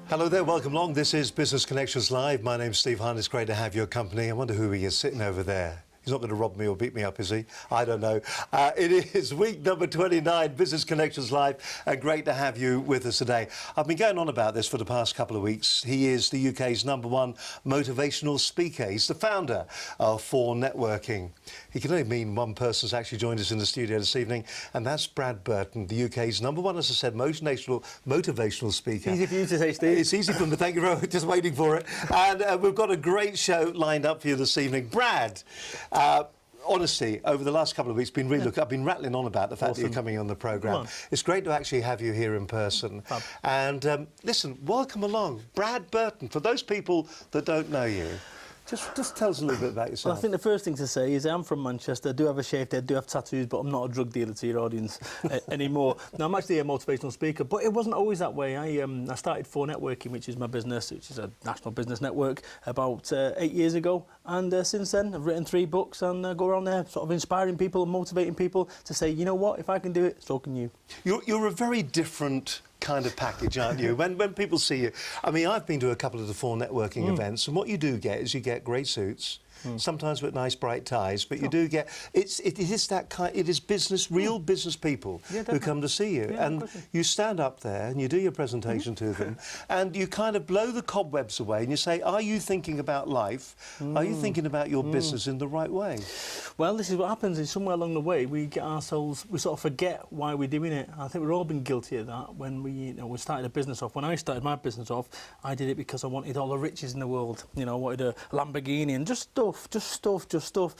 Hello there, welcome along. This is Business Connections Live. My name's Steve Hunt. It's great to have your company. I wonder who he is sitting over there. He's not going to rob me or beat me up, is he? I don't know. It is week number 29, Business Connections Live. Great to have you with us today. I've been going on about this for the past couple of weeks. He is the UK's #1 motivational speaker. He's the founder of For Networking. He can only mean one person's actually joined us in the studio this evening, and that's Brad Burton, the UK's #1, as I said, motivational speaker. Easy for you to say, Steve. It's easy for me. Thank you very much. Just waiting for it. And we've got a great show lined up for you this evening. Brad, honestly, over the last couple of weeks, I've been rattling on about the fact that you're coming on the programme. It's great to actually have you here in person. Fab. And listen, welcome along, Brad Burton. For those people that don't know you, just tell us a little bit about yourself. Well, I think the first thing to say is I'm from Manchester, I do have a shaved head, do have tattoos, but I'm not a drug dealer to your audience anymore. Now, I'm actually a motivational speaker, but it wasn't always that way. I started For Networking, which is my business, which is a national business network, about 8 years ago. And since then, I've written 3 books and go around there sort of inspiring people and motivating people to say, you know what, if I can do it, so can you. You're a very different kind of package, aren't you? When people see you, I mean, I've been to a couple of the For Networking events, and what you do get is you get grey suits, sometimes with nice bright ties, but you do get it is business, real business people who come to see you, and you stand up there and you do your presentation to them, and you kind of blow the cobwebs away, and you say, are you thinking about life? Are you thinking about your business in the right way? Well, this is what happens is somewhere along the way we sort of forget why we're doing it. I think we've all been guilty of that when we started a business off. When I started my business off, I did it because I wanted all the riches in the world. You know, I wanted a Lamborghini and just stuff.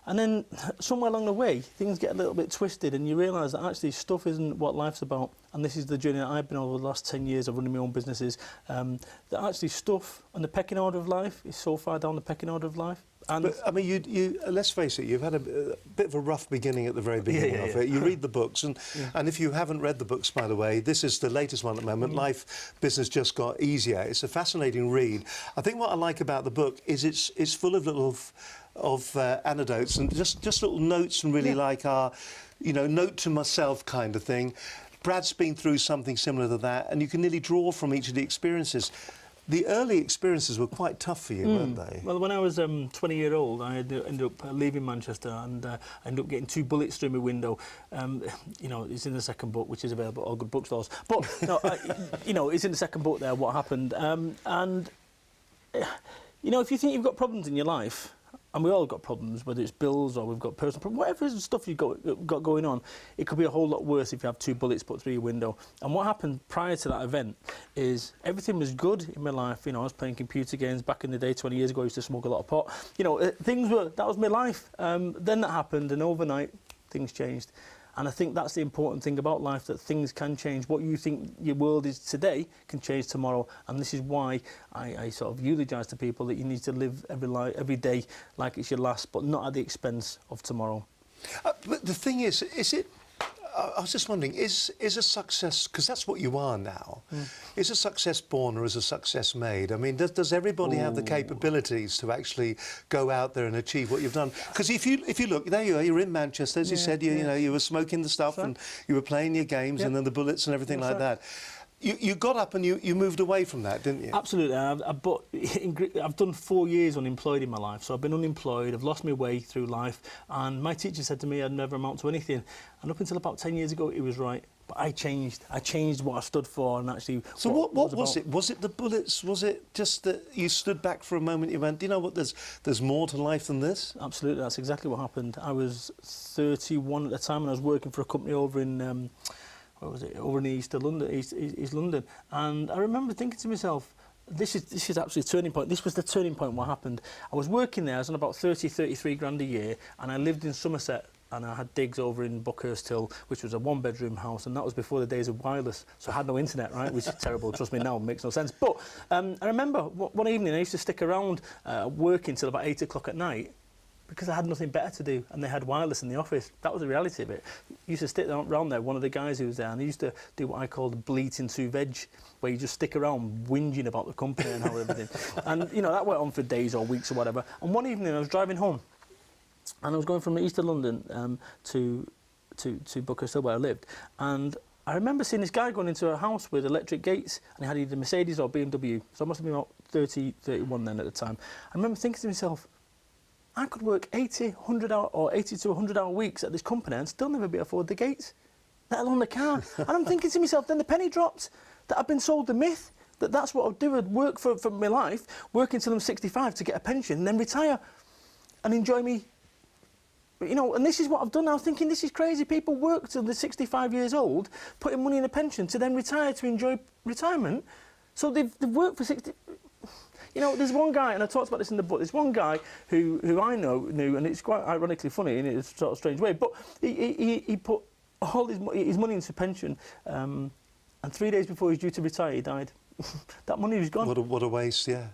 And then somewhere along the way, things get a little bit twisted and you realise that actually stuff isn't what life's about. And this is the journey that I've been on over the last 10 years of running my own businesses, that actually stuff and the pecking order of life is so far down the pecking order of life. But, I mean, you let's face it, you've had a bit of a rough beginning at the very beginning of it. You read the books, and if you haven't read the books, by the way, this is the latest one at the moment, Life Business Just Got Easier. It's a fascinating read. I think what I like about the book is it's full of little anecdotes and just little notes, and really like our, note to myself kind of thing. Brad's been through something similar to that, and you can nearly draw from each of the experiences. The early experiences were quite tough for you, weren't they? Well, when I was 20-year-old, I ended up leaving Manchester, and I ended up getting 2 bullets through my window. It's in the second book, which is available at all good bookstores. But no, it's in the second book there. What happened? If you think you've got problems in your life, and we all got problems, whether it's bills or we've got personal problems, whatever stuff you've got going on, it could be a whole lot worse if you have 2 bullets put through your window. And what happened prior to that event is everything was good in my life. I was playing computer games back in the day, 20 years ago. I used to smoke a lot of pot. That was my life. Then that happened, and overnight things changed. And I think that's the important thing about life, that things can change. What you think your world is today can change tomorrow. And this is why I sort of eulogise to people that you need to live every day like it's your last, but not at the expense of tomorrow. But the thing is it... I was just wondering, is a success, because that's what you are now, is a success born or is a success made? I mean, does everybody have the capabilities to actually go out there and achieve what you've done? Because if you look, there you are, you're in Manchester, as you said, you were smoking the stuff and you were playing your games and then the bullets and everything like that. You got up and you moved away from that, didn't you? Absolutely. I've done 4 years unemployed in my life, so I've been unemployed, I've lost my way through life, and my teacher said to me I'd never amount to anything. And up until about 10 years ago, he was right. But I changed what I stood for, and actually... So what was it? Was it the bullets? Was it just that you stood back for a moment, you went, you know what, there's more to life than this? Absolutely, that's exactly what happened. I was 31 at the time, and I was working for a company over in... over in East London, and I remember thinking to myself, this is actually a turning point. This was the turning point. What happened? I was working there. I was on about 33 grand a year, and I lived in Somerset, and I had digs over in Buckhurst Hill, which was a 1-bedroom house, and that was before the days of wireless, so I had no internet, right, which is terrible. Trust me, now it makes no sense. But I remember one evening I used to stick around working till about 8 o'clock at night, because I had nothing better to do, and they had wireless in the office. That was the reality of it. I used to stick around there, one of the guys who was there, and he used to do what I called bleating to veg, where you just stick around whinging about the company and how everything. And, that went on for days or weeks or whatever. And one evening I was driving home, and I was going from the east of London to Buckhurst Hill, where I lived, and I remember seeing this guy going into a house with electric gates, and he had either Mercedes or BMW. So I must have been about 30, 31 then at the time. I remember thinking to myself, I could work 80, 100 hour or 80 to 100 hour weeks at this company and still never be afford the gates, let alone the car. And I'm thinking to myself, then the penny dropped, that I've been sold the myth, that that's what I'd do, I'd work for my life, work until I'm 65 to get a pension, and then retire and enjoy me. You know, and this is what I've done now, thinking this is crazy. People work till they're 65 years old, putting money in a pension to then retire to enjoy retirement. So they've worked for 60... You know, there's one guy, and I talked about this in the book, there's one guy who I knew, and it's quite ironically funny in a sort of strange way, but he put all his money into pension, and 3 days before he was due to retire, he died. That money was gone. What a waste, yeah.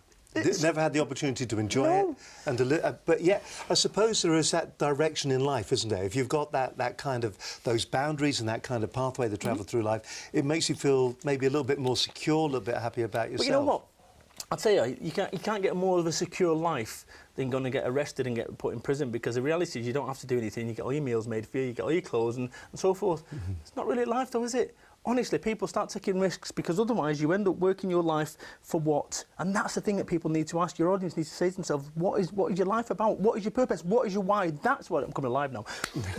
Never had the opportunity to enjoy it, and to but yet I suppose there is that direction in life, isn't there? If you've got that kind of those boundaries and that kind of pathway to travel through life, it makes you feel maybe a little bit more secure, a little bit happy about yourself. But you know what? I'll tell you, you can't get more of a secure life than going to get arrested and get put in prison, because the reality is you don't have to do anything. You get all your meals made for you, you get all your clothes and so forth. It's not really life though, is it? Honestly, people start taking risks, because otherwise you end up working your life for what? And that's the thing that people need to ask. Your audience needs to say to themselves, what is your life about? What is your purpose? What is your why? That's what I'm coming alive now.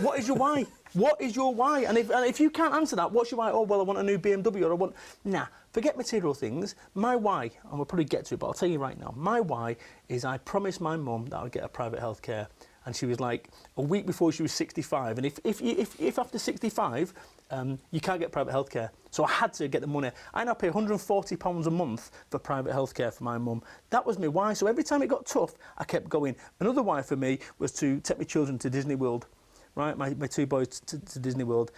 What is your why? What is your why? And if you can't answer that, what's your why? Oh, well, I want a new BMW, or I want... Nah, forget material things. My why, and we'll probably get to it, but I'll tell you right now, my why is I promised my mum that I'd get her private healthcare. And she was like, a week before she was 65. And if after 65, you can't get private healthcare. So I had to get the money. I now pay £140 a month for private healthcare for my mum. That was my why. So every time it got tough, I kept going. Another why for me was to take my children to Disney World, right? My two boys to Disney World.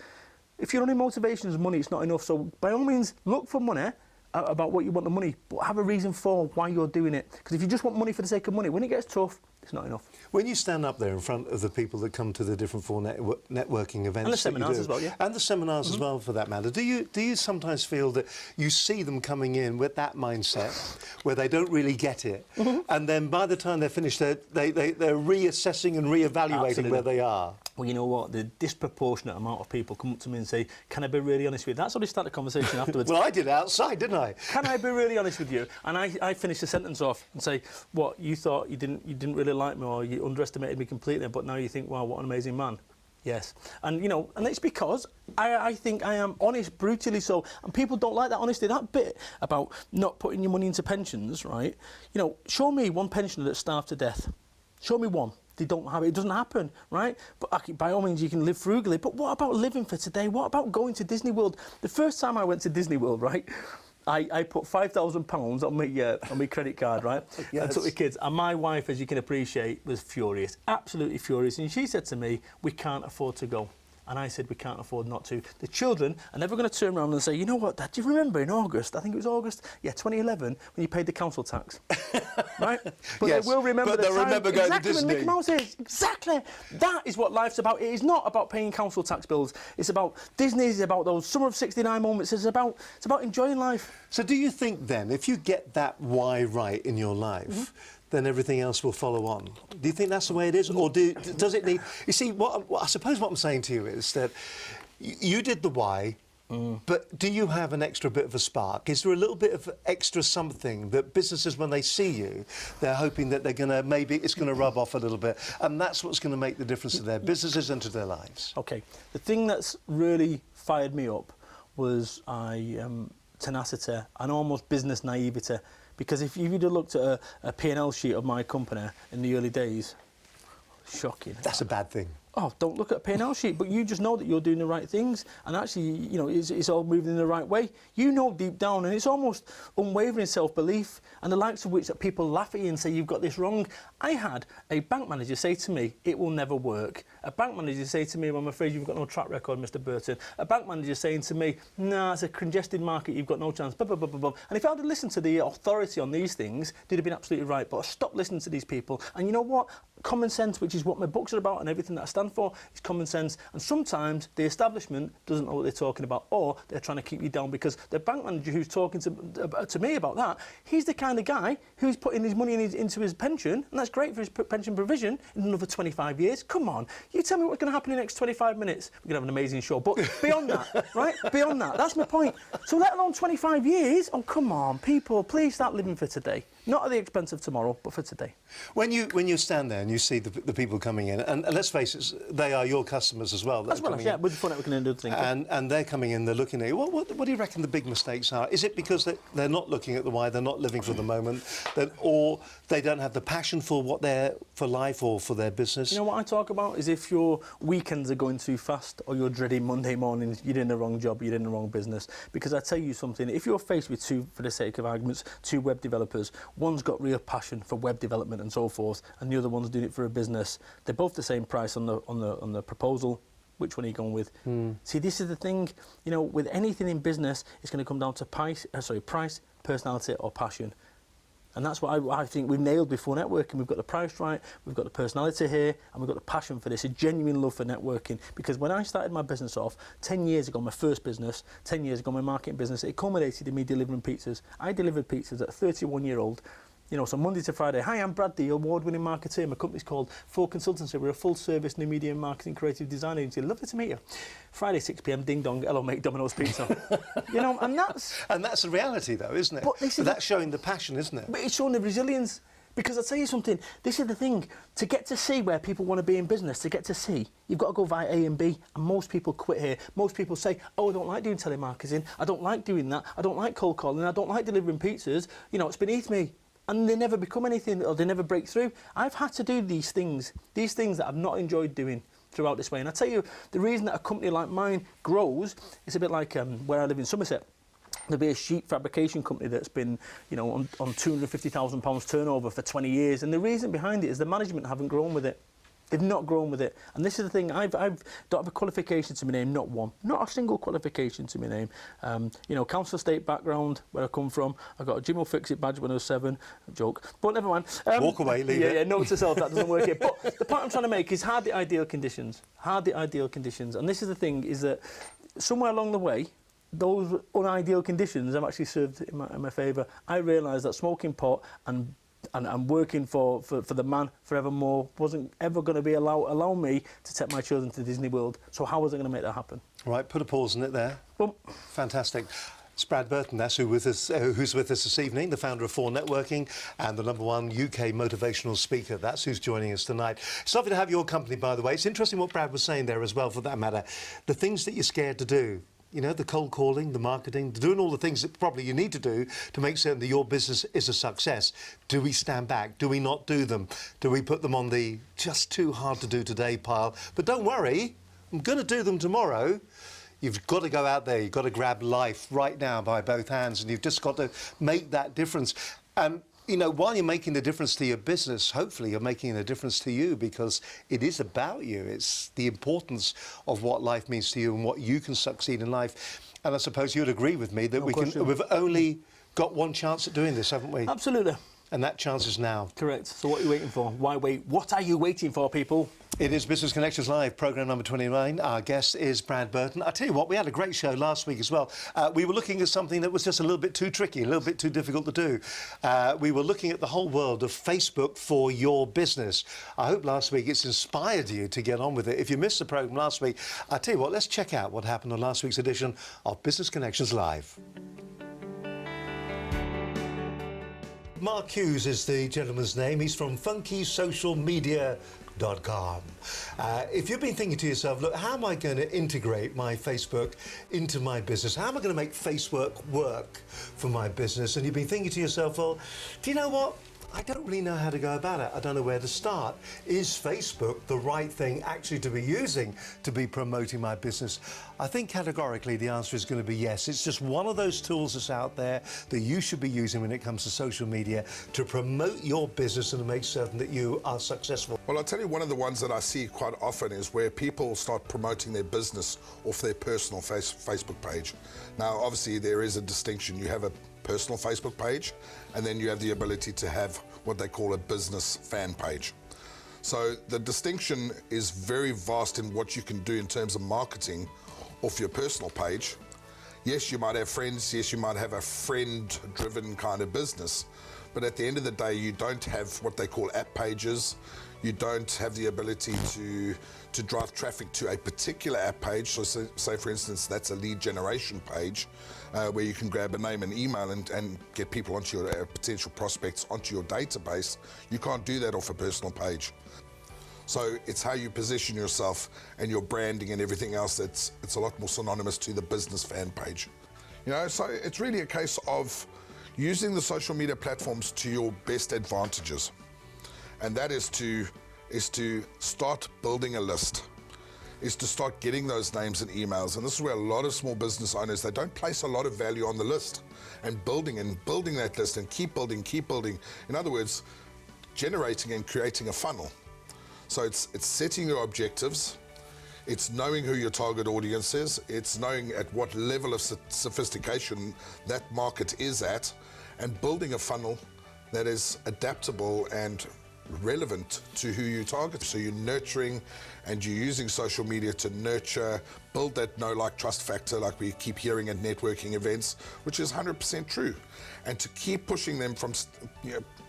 If your only motivation is money, it's not enough. So by all means, look for money about what you want the money, but have a reason for why you're doing it. Because if you just want money for the sake of money, when it gets tough, it's not enough. When you stand up there in front of the people that come to the different networking events, and the seminars as well, yeah, and the seminars as well, for that matter, do you sometimes feel that you see them coming in with that mindset where they don't really get it, and then by the time they're finished, they're reassessing and reevaluating where they are? Well, you know what? The disproportionate amount of people come up to me and say, "Can I be really honest with you?" That's how they start the conversation afterwards. Well, I did it outside, didn't I? Can I be really honest with you? And I finish the sentence off and say, "What, you thought you didn't really like me, or you underestimated me completely, but now you think, wow, what an amazing man." Yes. And, you know, and it's because I think I am honest, brutally so. And people don't like that honesty. That bit about not putting your money into pensions, right? You know, show me one pensioner that's starved to death. Show me one. They don't have it. It doesn't happen, right? But by all means, you can live frugally. But what about living for today? What about going to Disney World? The first time I went to Disney World, right, I put £5,000 on my credit card, right? Yes. I took the kids, and my wife, as you can appreciate, was furious, absolutely furious. And she said to me, "We can't afford to go." And I said, "We can't afford not to." The children are never going to turn around and say, "You know what, Dad, do you remember in August, I think it was August, 2011, when you paid the council tax?" Right? But yes, they will remember but the they'll time. remember going exactly to Disney. when Mickey Mouse is. Exactly. That is what life's about. It is not about paying council tax bills. It's about Disney. It's about those Summer of '69 moments. It's about enjoying life. So do you think then, if you get that why right in your life, then everything else will follow on? Do you think that's the way it is? Or does it need... You see, I suppose what I'm saying to you is that you did the why, but do you have an extra bit of a spark? Is there a little bit of extra something that businesses, when they see you, they're hoping that they're going to, maybe it's going to rub off a little bit, and that's what's going to make the difference to their businesses and to their lives? OK. The thing that's really fired me up was tenacity and almost business naivety. Because if you'd have looked at a P&L sheet of my company in the early days, shocking. That's a bad thing. Oh, don't look at a P&L sheet, but you just know that you're doing the right things, and actually, you know, it's all moving in the right way. You know deep down, and it's almost unwavering self-belief, and the likes of which that people laugh at you and say, "You've got this wrong." I had a bank manager say to me, "It will never work." A bank manager say to me, "Well, I'm afraid you've got no track record, Mr. Burton." A bank manager saying to me, "Nah, it's a congested market, you've got no chance." Blah, blah, blah, blah, blah. And if I had listened to the authority on these things, they'd have been absolutely right. But I stopped listening to these people, and you know what? Common sense, which is what my books are about and everything that I stand stand for is common sense. And sometimes the establishment doesn't know what they're talking about, or they're trying to keep you down, because the bank manager who's talking to me about that, he's the kind of guy who's putting his money into his pension, and that's great for his pension provision in another 25 years. Come on, you tell me what's going to happen in the next 25 minutes. We're going to have an amazing show. But beyond that, right? Beyond that, that's my point. So let alone 25 years, oh, come on, people, please start living for today. Not at the expense of tomorrow, but for today. When you stand there and you see the people coming in, and let's face it, they are your customers as well. As well as, yeah, with the fun networking and other things. And they're coming in, they're looking at you. What do you reckon the big mistakes are? Is it because they're not looking at the why, they're not living for the moment, or they don't have the passion for for life or for their business? You know what I talk about is if your weekends are going too fast, or you're dreading Monday mornings, you're in the wrong job, you're in the wrong business. Because I tell you something, if you're faced with two, for the sake of arguments, two web developers, one's got real passion for web development and so forth, and the other one's doing it for a business, they're both the same price on the proposal. Which one are you going with? See, this is the thing, you know, with anything in business, it's going to come down to price, personality, or passion. And that's what I think we've nailed before networking. We've got the price right, we've got the personality here, and we've got the passion for this, a genuine love for networking. Because when I started my business off, 10 years ago, my first business, 10 years ago, my marketing business, it culminated in me delivering pizzas. I delivered pizzas at 31-year-old. You know, so Monday to Friday. Hi, I'm Brad, the award-winning marketer. My company's called Full Consultancy. We're a full-service new media and marketing creative design agency. Lovely to meet you. Friday, 6 p.m, ding dong, hello mate, Domino's Pizza. You know, and that's the reality, though, isn't it? But that's showing the passion, isn't it? But it's showing the resilience. Because I'll tell you something, this is the thing, to get to C where people want to be in business, to get to C, you've got to go via A and B, and most people quit here. Most people say, oh, I don't like doing telemarketing, I don't like doing that, I don't like cold calling, I don't like delivering pizzas, you know, it's beneath me. And they never become anything, or they never break through. I've had to do these things that I've not enjoyed doing throughout this way. And I tell you, the reason that a company like mine grows, it's a bit like where I live in Somerset. There'll be a sheet fabrication company that's been, you know, on £250,000 turnover for 20 years. And the reason behind it is the management haven't grown with it. They've not grown with it. And this is the thing, I don't have a qualification to my name, not one. Not a single qualification to my name. You know, council estate background, where I come from. I got a Jim will fix it badge when I was 7. Joke. But never mind. Walk away, leave it. Yeah, note to self, that doesn't work here. But the point I'm trying to make is hard the ideal conditions. Hard the ideal conditions. And this is the thing, is that somewhere along the way, those unideal conditions have actually served in my favour. I realised that smoking pot and working for the man forevermore wasn't ever going to allow me to take my children to Disney World. So how was I going to make that happen? Right, put a pause in it there. Boom. Fantastic. It's Brad Burton, that's who's with us this evening, the founder of 4 Networking and the #1 UK motivational speaker. That's who's joining us tonight. It's lovely to have your company, by the way. It's interesting what Brad was saying there as well, for that matter. The things that you're scared to do. You know, the cold calling, the marketing, doing all the things that probably you need to do to make certain that your business is a success. Do we stand back? Do we not do them? Do we put them on the just too hard to do today pile? But don't worry, I'm going to do them tomorrow. You've got to go out there, you've got to grab life right now by both hands, and you've just got to make that difference. You know, while you're making the difference to your business, hopefully you're making a difference to you, because it is about you. It's the importance of what life means to you and what you can succeed in life. And I suppose you'd agree with me that we've only got one chance at doing this, haven't we? Absolutely. And that chance is now. Correct. So what are you waiting for? Why wait? What are you waiting for, people? It is Business Connections Live, programme number 29. Our guest is Brad Burton. I tell you what, we had a great show last week as well. We were looking at something that was just a little bit too tricky, a little bit too difficult to do. We were looking at the whole world of Facebook for your business. I hope last week it's inspired you to get on with it. If you missed the programme last week, I tell you what, let's check out what happened on last week's edition of Business Connections Live. Mark Hughes is the gentleman's name. He's from FunkySocialMedia.com. If you've been thinking to yourself, look, how am I going to integrate my Facebook into my business? How am I going to make Facebook work for my business? And you've been thinking to yourself, well, do you know what? I don't really know how to go about it. I don't know where to start. Is Facebook the right thing actually to be using to be promoting my business? I think categorically the answer is going to be yes. It's just one of those tools that's out there that you should be using when it comes to social media to promote your business and to make certain that you are successful. Well, I'll tell you, one of the ones that I see quite often is where people start promoting their business off their personal Facebook page. Now, obviously, there is a distinction. You have a personal Facebook page, and then you have the ability to have what they call a business fan page. So the distinction is very vast in what you can do in terms of marketing off your personal page. Yes, you might have friends, yes, you might have a friend-driven kind of business, but at the end of the day, you don't have what they call app pages. You don't have the ability to drive traffic to a particular app page. So say for instance, that's a lead generation page where you can grab a name and email and get people onto your potential prospects onto your database. You can't do that off a personal page. So it's how you position yourself and your branding and everything else it's a lot more synonymous to the business fan page. You know, so it's really a case of using the social media platforms to your best advantages. And that is to start building a list, is to start getting those names and emails. And this is where a lot of small business owners, they don't place a lot of value on the list and building that list and keep building. In other words, generating and creating a funnel. So it's setting your objectives, it's knowing who your target audience is, it's knowing at what level of sophistication that market is at, and building a funnel that is adaptable and relevant to who you target. So you're nurturing and you're using social media to nurture, build that know, like, trust factor, like we keep hearing at networking events, which is 100% true. And to keep pushing them from,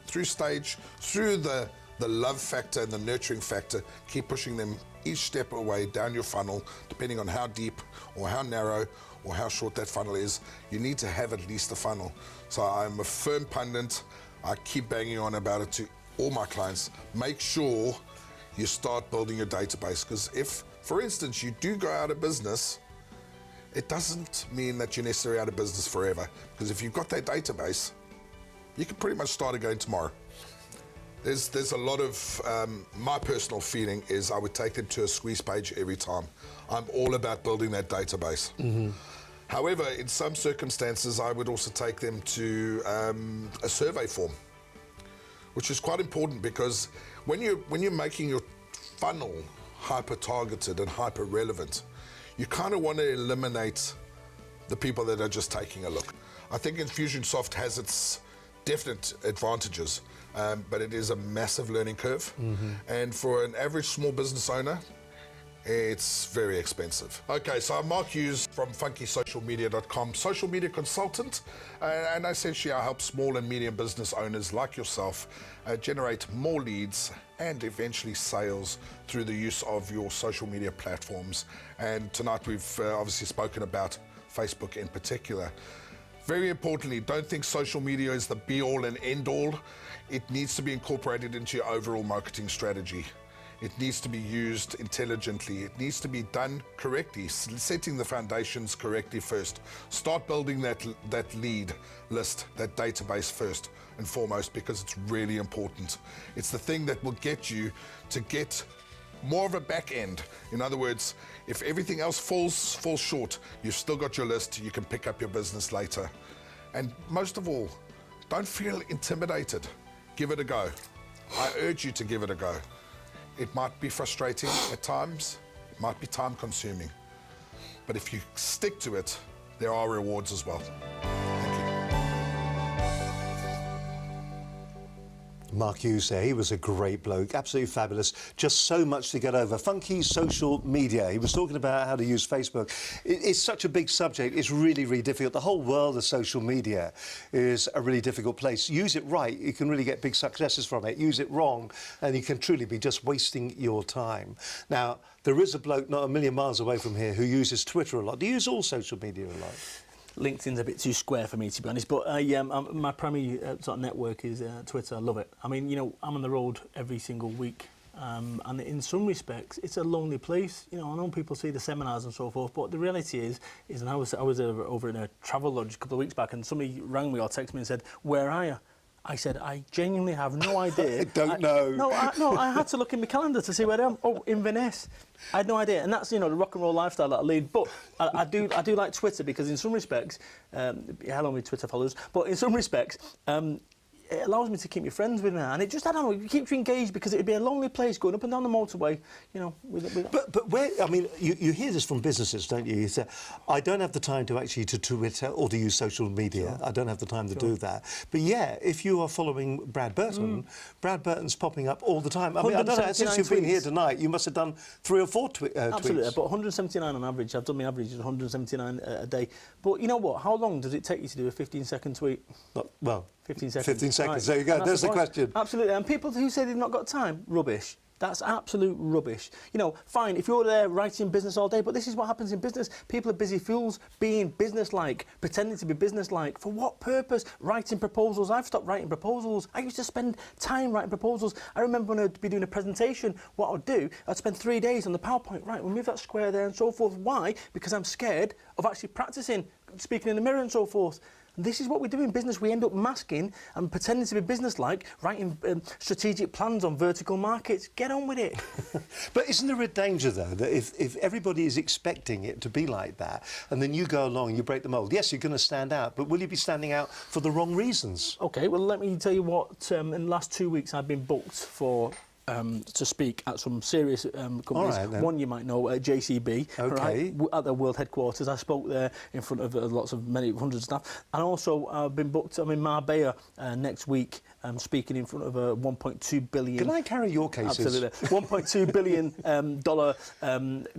through the love factor and the nurturing factor, keep pushing them each step away down your funnel, depending on how deep or how narrow or how short that funnel is. You need to have at least a funnel. So I'm a firm pundit. I keep banging on about it to all my clients. Make sure you start building your database, because if, for instance, you do go out of business, it doesn't mean that you're necessarily out of business forever, because if you've got that database, you can pretty much start again tomorrow. There's a lot of, my personal feeling is I would take them to a squeeze page every time. I'm all about building that database. Mm-hmm. However, in some circumstances, I would also take them to a survey form, which is quite important, because when you're making your funnel hyper-targeted and hyper-relevant, you kind of want to eliminate the people that are just taking a look. I think Infusionsoft has its definite advantages, but it is a massive learning curve. Mm-hmm. And for an average small business owner, it's very expensive. Okay, so I'm Mark Hughes from funkysocialmedia.com, social media consultant, and essentially I help small and medium business owners like yourself generate more leads and eventually sales through the use of your social media platforms. And tonight we've obviously spoken about Facebook in particular. Very importantly, don't think social media is the be-all and end-all. It needs to be incorporated into your overall marketing strategy. It needs to be used intelligently. It needs to be done correctly, setting the foundations correctly first. Start building that lead list, that database first and foremost, because it's really important. It's the thing that will get you to get more of a back end. In other words, if everything else falls short, you've still got your list, you can pick up your business later. And most of all, don't feel intimidated. Give it a go. I urge you to give it a go. It might be frustrating at times, it might be time consuming, but if you stick to it, there are rewards as well. Thank you. Mark Hughes there, he was a great bloke, absolutely fabulous, just so much to get over. Funky social media, he was talking about how to use Facebook. It's such a big subject, it's really, really difficult. The whole world of social media is a really difficult place. Use it right, you can really get big successes from it. Use it wrong, and you can truly be just wasting your time. Now, there is a bloke not a million miles away from here who uses Twitter a lot. Do you use all social media a lot? LinkedIn's a bit too square for me, to be honest, but my primary sort of network is Twitter. I love it. I mean, you know, I'm on the road every single week, and in some respects, it's a lonely place. You know, I know people see the seminars and so forth, but the reality is and I was over in a travel lodge a couple of weeks back, and somebody rang me or texted me and said, "Where are you?" I said, I genuinely have no idea. I don't know. I had to look in my calendar to see where I am. Oh, Inverness. I had no idea. And that's, you know, the rock and roll lifestyle that I lead. But I do like Twitter, because in some respects, hello, my Twitter followers, but in some respects, it allows me to keep my friends with me, and it just, I don't know, it keeps you engaged, because it'd be a lonely place going up and down the motorway, you know. But where, I mean, you hear this from businesses, don't you? You say, I don't have the time to actually to Twitter or to use social media. I don't have the time to do that. But yeah, if you are following Brad Burton, Brad Burton's popping up all the time. I mean, I don't know, since you've been here tonight, you must have done 3 or 4 tweets. Absolutely, but 179 on average. I've done my average is 179 a day. But you know what? How long does it take you to do a 15-second tweet? Well, 15 seconds. 15 seconds, right. there you go, there's the question. Absolutely, and people who say they've not got time, rubbish. That's absolute rubbish. You know, fine, if you're there writing business all day, but this is what happens in business. People are busy fools being business-like, pretending to be business-like. For what purpose? Writing proposals. I've stopped writing proposals. I used to spend time writing proposals. I remember when I'd be doing a presentation, what I'd do, I'd spend 3 days on the PowerPoint. Right, we'll move that square there and so forth. Why? Because I'm scared of actually practicing, speaking in the mirror and so forth. This is what we do in business. We end up masking and pretending to be business-like, writing strategic plans on vertical markets. Get on with it. But isn't there a danger, though, that if everybody is expecting it to be like that, and then you go along and you break the mould, yes, you're going to stand out, but will you be standing out for the wrong reasons? OK, well, let me tell you what, in the last 2 weeks I've been booked for to speak at some serious companies. Right, one you might know, JCB, okay. right, at their world headquarters. I spoke there in front of many hundreds of staff, and also I've been booked. I'm in Marbella next week, speaking in front of a 1.2 billion. Can I carry your cases? Absolutely, 1.2 billion dollar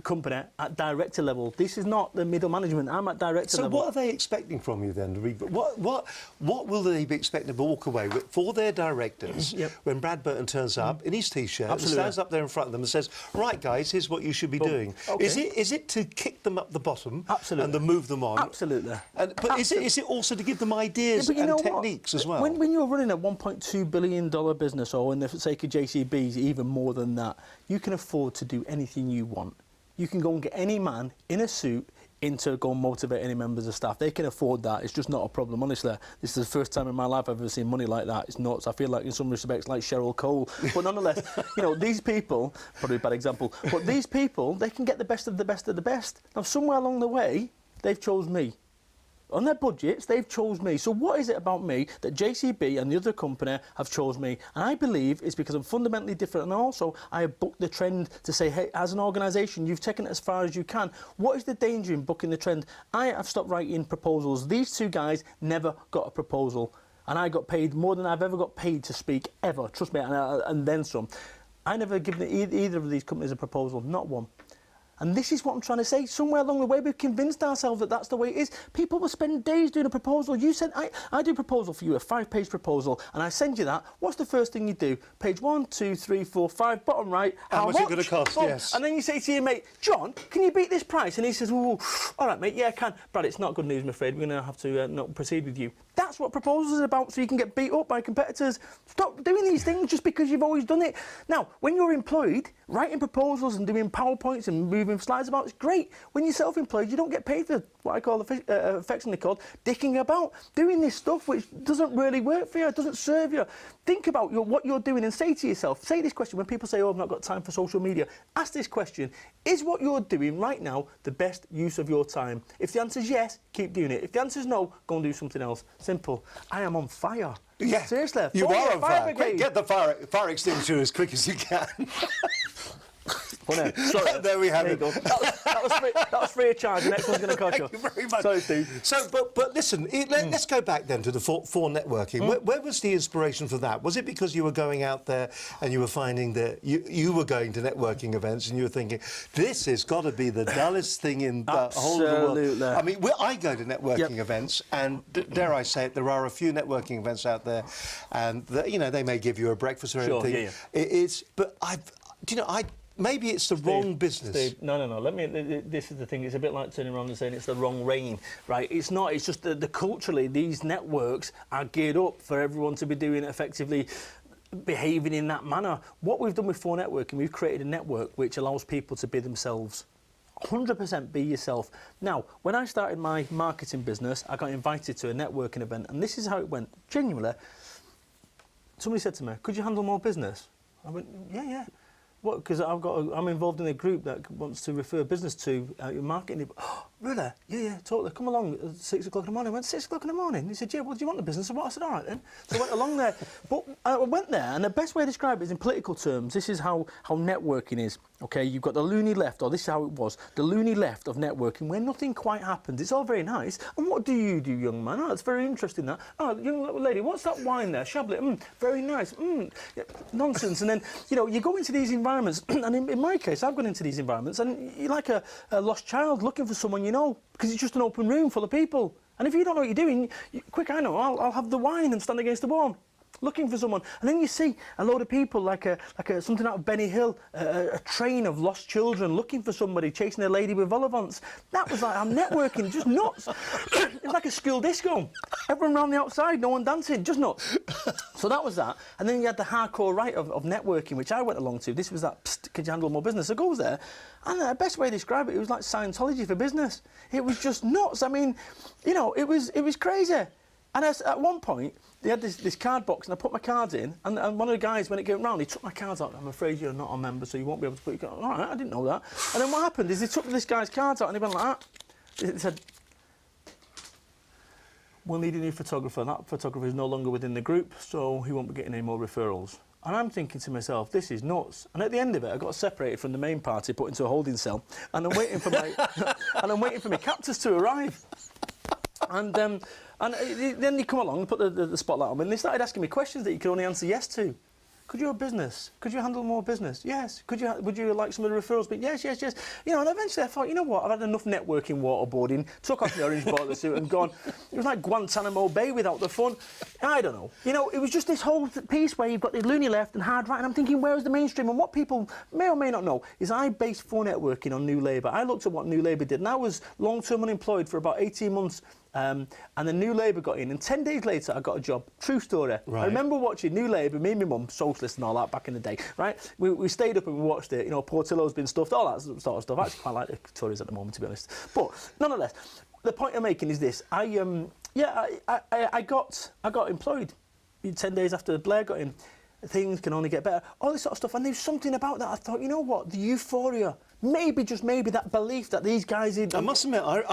company at director level. This is not the middle management. I'm at director level. So what are they expecting from you then? What will they be expecting to walk away with for their directors when Brad Burton turns up in his T-shirt and stands up there in front of them and says, right, guys, here's what you should be doing. Okay. Is it to kick them up the bottom and to move them on? Absolutely. But is it also to give them ideas and techniques as well? When you're running a $1.2 billion business, or in the sake of JCBs, even more than that, you can afford to do anything you want. You can go and get any man in a suit to go and motivate any members of staff. They can afford that. It's just not a problem. Honestly, this is the first time in my life I've ever seen money like that. It's nuts. I feel like, in some respects, like Cheryl Cole. But nonetheless, you know, these people, probably a bad example, but these people, they can get the best of the best of the best. Now, somewhere along the way, they've chose me. On their budgets, they've chose me. So what is it about me that JCB and the other company have chose me? And I believe it's because I'm fundamentally different, and also I have booked the trend to say, hey, as an organisation, you've taken it as far as you can. What is the danger in booking the trend? I have stopped writing proposals. These two guys never got a proposal, and I got paid more than I've ever got paid to speak, ever. Trust me, and then some. I never given either of these companies a proposal, not one. And this is what I'm trying to say. Somewhere along the way, we've convinced ourselves that that's the way it is. People will spend days doing a proposal. You said, I do a proposal for you, a 5-page proposal, and I send you that. What's the first thing you do? Page 1, 2, 3, 4, 5, bottom right. How much is it going to cost? Boom. Yes. And then you say to your mate, John, can you beat this price? And he says, well, all right, mate, yeah, I can. Brad, it's not good news, I'm afraid. We're going to have to not proceed with you. That's what proposals are about, so you can get beat up by competitors. Stop doing these things just because you've always done it. Now, when you're employed, writing proposals and doing PowerPoints and moving slides about, it's great. When you're self-employed, you don't get paid for what I call, affectionately called, dicking about, doing this stuff which doesn't really work for you, it doesn't serve you. Think about what you're doing and say to yourself, say this question when people say, oh, I've not got time for social media. Ask this question, is what you're doing right now the best use of your time? If the answer is yes, keep doing it. If the answer is no, go and do something else. Simple. I am on fire. Yeah, seriously. You are on fire. Brigade. Get the fire extinguisher as quick as you can. Sorry. There we have it. That was free of charge. The next one's going to cost you. Thank you very much. Sorry, Steve. So, but listen, let's go back then to the for networking. Where was the inspiration for that? Was it because you were going out there and you were finding that you were going to networking events and you were thinking, this has got to be the dullest thing in the whole of the world? Absolutely. I mean, I go to networking events, and dare I say it, there are a few networking events out there, and they may give you a breakfast or anything. Maybe it's the wrong business. Steve, no. This is the thing. It's a bit like turning around and saying it's the wrong rain, right? It's not. It's just the culturally, these networks are geared up for everyone to be doing effectively, behaving in that manner. What we've done with For Networking, we've created a network which allows people to be themselves. 100% be yourself. Now, when I started my marketing business, I got invited to a networking event, and this is how it went. Genuinely, somebody said to me, "Could you handle more business?" I went, "Yeah." What? Because I'm involved in a group that wants to refer business to your marketing. Really? Yeah, totally. Come along at 6 o'clock in the morning. I went, 6 o'clock in the morning? He said, yeah, well, do you want the business? I said, all right then. So I went along there. But I went there, and the best way to describe it is in political terms. This is how networking is. Okay, you've got the loony left, or this is how it was, the loony left of networking, where nothing quite happens. It's all very nice. And what do you do, young man? Oh, it's very interesting, that. Oh, young lady, what's that wine there? Chablis. Very nice. Yeah, nonsense. And then, you go into these environments, and in my case, I've gone into these environments, and you're like a lost child looking for someone you know, because it's just an open room full of people. And if you don't know what you're doing, quick, I know, I'll have the wine and stand against the wall, looking for someone. And then you see a load of people, like something out of Benny Hill, a train of lost children looking for somebody, chasing a lady with vol-au-vents. That was like, I'm networking, just nuts. It was like a school disco. Everyone around the outside, no one dancing, just nuts. So that was that. And then you had the hardcore right of networking, which I went along to. This was that, psst, could you handle more business? So I goes there, and the best way to describe it was like Scientology for business. It was just nuts. I mean, it was crazy. And at one point, they had this card box, and I put my cards in, and one of the guys, when it came round, he took my cards out. I'm afraid you're not a member, so you won't be able to put your cards. All right, I didn't know that. And then what happened is they took this guy's cards out, and he went like that. They said, we'll need a new photographer. That photographer is no longer within the group, so he won't be getting any more referrals. And I'm thinking to myself, this is nuts. And at the end of it, I got separated from the main party, put into a holding cell, and I'm waiting for my captors to arrive. And then they come along and put the spotlight on me, and they started asking me questions that you could only answer yes to. Could you have business? Could you handle more business? Yes. Would you like some of the referrals? But yes. And eventually I thought, you know what? I've had enough networking, waterboarding, took off the orange boiler suit and gone. It was like Guantanamo Bay without the fun. I don't know. It was just this whole piece where you've got the loony left and hard right, and I'm thinking, where is the mainstream? And what people may or may not know is I based for networking on New Labour. I looked at what New Labour did, and I was long-term unemployed for about 18 months. And the New Labour got in, and 10 days later I got a job. True story. Right. I remember watching New Labour, me and my mum, socialist and all that back in the day, right? We stayed up and we watched it, Portillo's been stuffed, all that sort of stuff. I actually quite like the Tories at the moment, to be honest. But nonetheless, the point I'm making is this. I got employed 10 days after Blair got in. Things can only get better, all this sort of stuff. And there's something about that. I thought, you know what, the euphoria, maybe, just maybe, that belief that these guys... I must admit, I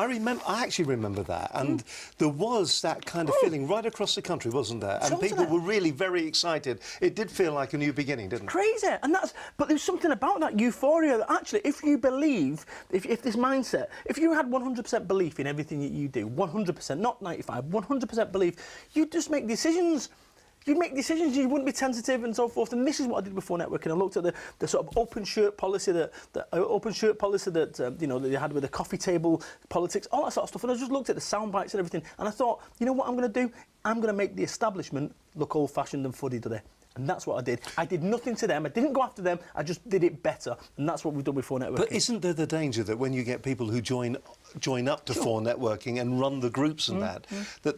actually remember that. And there was that kind of feeling right across the country, wasn't there? And people were really very excited. It did feel like a new beginning, didn't it? Crazy. But there's something about that euphoria that actually, if you believe, if this mindset, if you had 100% belief in everything that you do, 100%, not 95, 100% belief, you'd just make decisions. You'd make decisions, you wouldn't be tentative and so forth. And this is what I did before networking. I looked at the sort of open shirt policy that that they had with the coffee table politics, all that sort of stuff. And I just looked at the sound bites and everything. And I thought, you know what I'm going to do? I'm going to make the establishment look old-fashioned and fuddy-duddy. And that's what I did. I did nothing to them. I didn't go after them. I just did it better. And that's what we've done before networking. But isn't there the danger that when you get people who join up to for networking and run the groups and that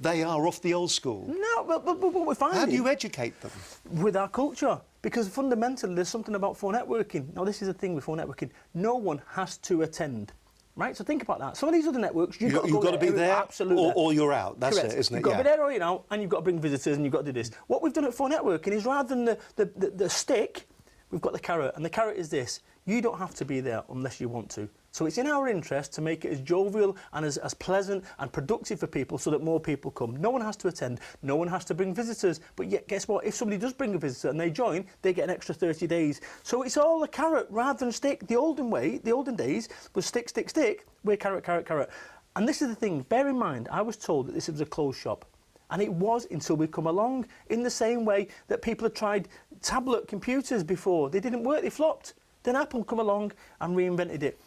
they are off the old school? No, but what we're finding... How do you educate them? With our culture. Because fundamentally, there's something about for networking. Now, this is the thing with for networking. No one has to attend. Right, so think about that. Some of these other networks, you've got to be there, absolutely, or you're out. That's correct. It, isn't it? You've got to be there or you're out, and you've got to bring visitors, and you've got to do this. What we've done at For Networking is rather than the stick, we've got the carrot, and the carrot is this: you don't have to be there unless you want to. So it's in our interest to make it as jovial and as pleasant and productive for people so that more people come. No one has to attend, no one has to bring visitors, but yet guess what? If somebody does bring a visitor and they join, they get an extra 30 days. So it's all a carrot rather than stick. The olden days was stick, stick, stick, we're carrot, carrot, carrot. And this is the thing, bear in mind, I was told that this was a closed shop. And it was until we come along, in the same way that people had tried tablet computers before. They didn't work, they flopped. Then Apple come along and reinvented it.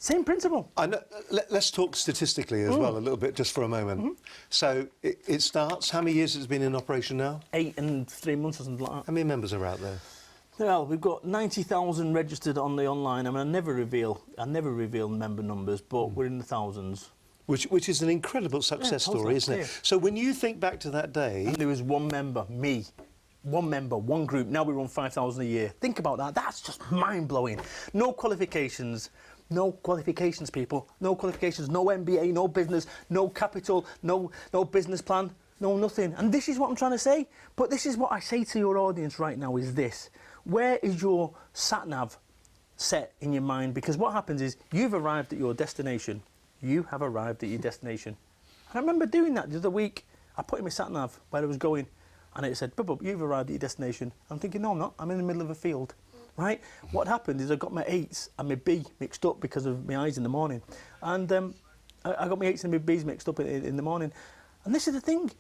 Same principle. I know, let's talk statistically as well a little bit, just for a moment. So it starts, how many years has it been in operation now? 8 and 3 months or something like that. How many members are out there? Well, we've got 90,000 registered on the online. I mean, I never reveal member numbers, but we're in the thousands. Which is an incredible success story, isn't it? So when you think back to that day... And there was one member, me. One member, one group. Now we run 5,000 a year. Think about that. That's just mind-blowing. No qualifications. No qualifications, people. No qualifications, no MBA, no business, no capital, no business plan, no nothing. And this is what I'm trying to say. But this is what I say to your audience right now is this. Where is your sat-nav set in your mind? Because what happens is you've arrived at your destination. you have arrived at your destination. And I remember doing that the other week. I put in my sat-nav where I was going, and it said, Bub, you've arrived at your destination. I'm thinking, no, I'm not. I'm in the middle of a field, right? What happened is I got my 8s and my B mixed up because of my eyes in the morning. And I got my 8s and my Bs mixed up in the morning. And this is the thing.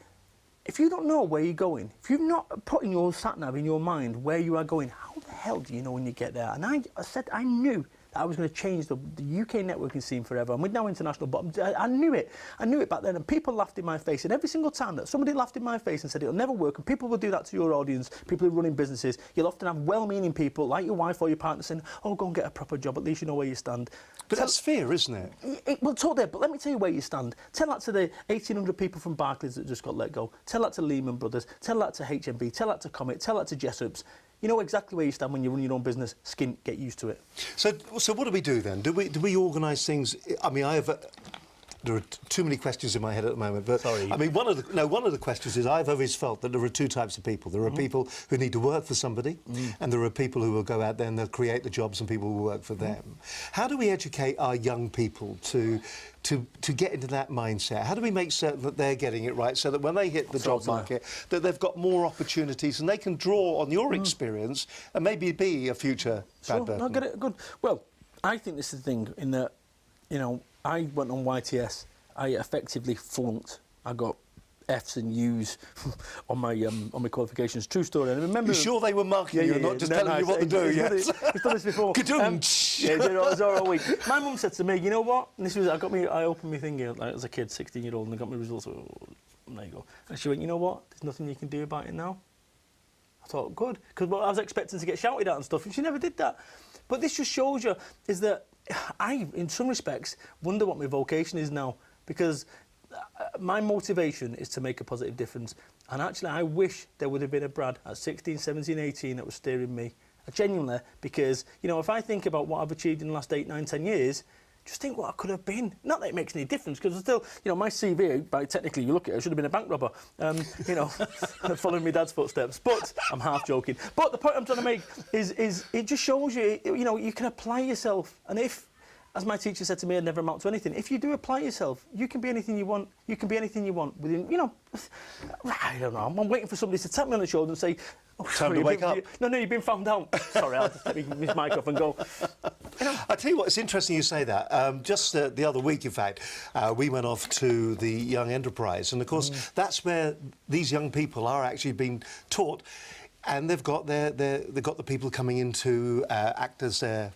If you don't know where you're going, if you've not put in your sat-nav in your mind where you are going, how the hell do you know when you get there? And I said I knew that I was going to change the UK networking scene forever. And we're now international, but I knew it. I knew it back then, and people laughed in my face. And every single time that somebody laughed in my face and said it'll never work, and people will do that to your audience, people who are running businesses, you'll often have well-meaning people like your wife or your partner saying, oh, go and get a proper job, at least you know where you stand. But that's fear, isn't it? Well, talk there, but let me tell you where you stand. Tell that to the 1,800 people from Barclays that just got let go. Tell that to Lehman Brothers. Tell that to HMB. Tell that to Comet. Tell that to Jessup's. You know exactly where you stand when you run your own business. Skint, get used to it. So what do we do then? Do we organise things? I mean, there are too many questions in my head at the moment, but sorry. I mean, one of the questions is I've always felt that there are two types of people. There are people who need to work for somebody, and there are people who will go out there and they'll create the jobs, and people will work for them. How do we educate our young people to get into that mindset? How do we make certain that they're getting it right, so that when they hit the job market, that they've got more opportunities and they can draw on your experience and maybe be a future Brad Burton? No, get it good. Well, I think this is the thing in that, you know, I went on YTS. I effectively flunked. I got Fs and Us on my qualifications. True story. And I remember. You sure they were marking you and not just telling you what to do? Yes. We've done this before. Yeah, it was all week. My mum said to me, you know what? And this was, I opened my thing here, like, as a kid, 16-year-old, and I got my results. Oh, there you go. And she went, you know what? There's nothing you can do about it now. I thought, good, because I was expecting to get shouted at and stuff, and she never did that. But this just shows you is that I, in some respects, wonder what my vocation is now, because my motivation is to make a positive difference. And actually, I wish there would have been a Brad at 16, 17, 18 that was steering me. Genuinely, because, you know, if I think about what I've achieved in the last 8, 9, 10 years, just think what I could have been. Not that it makes any difference, because still, you know, my CV, by technically you look at it, I should have been a bank robber, you know, following my dad's footsteps. But I'm half joking. But the point I'm trying to make is it just shows you, you know, you can apply yourself. And if, as my teacher said to me, I'd never amount to anything. If you do apply yourself, you can be anything you want. You can be anything you want within, you know, I don't know. I'm waiting for somebody to tap me on the shoulder and say, oh, time to wake up. No, you've been found out. Sorry, I'll just take this mic off and go. You know? I tell you what, it's interesting you say that. Just the other week, in fact, we went off to the Young Enterprise, and of course, that's where these young people are actually being taught, and they've got the people coming in to act as their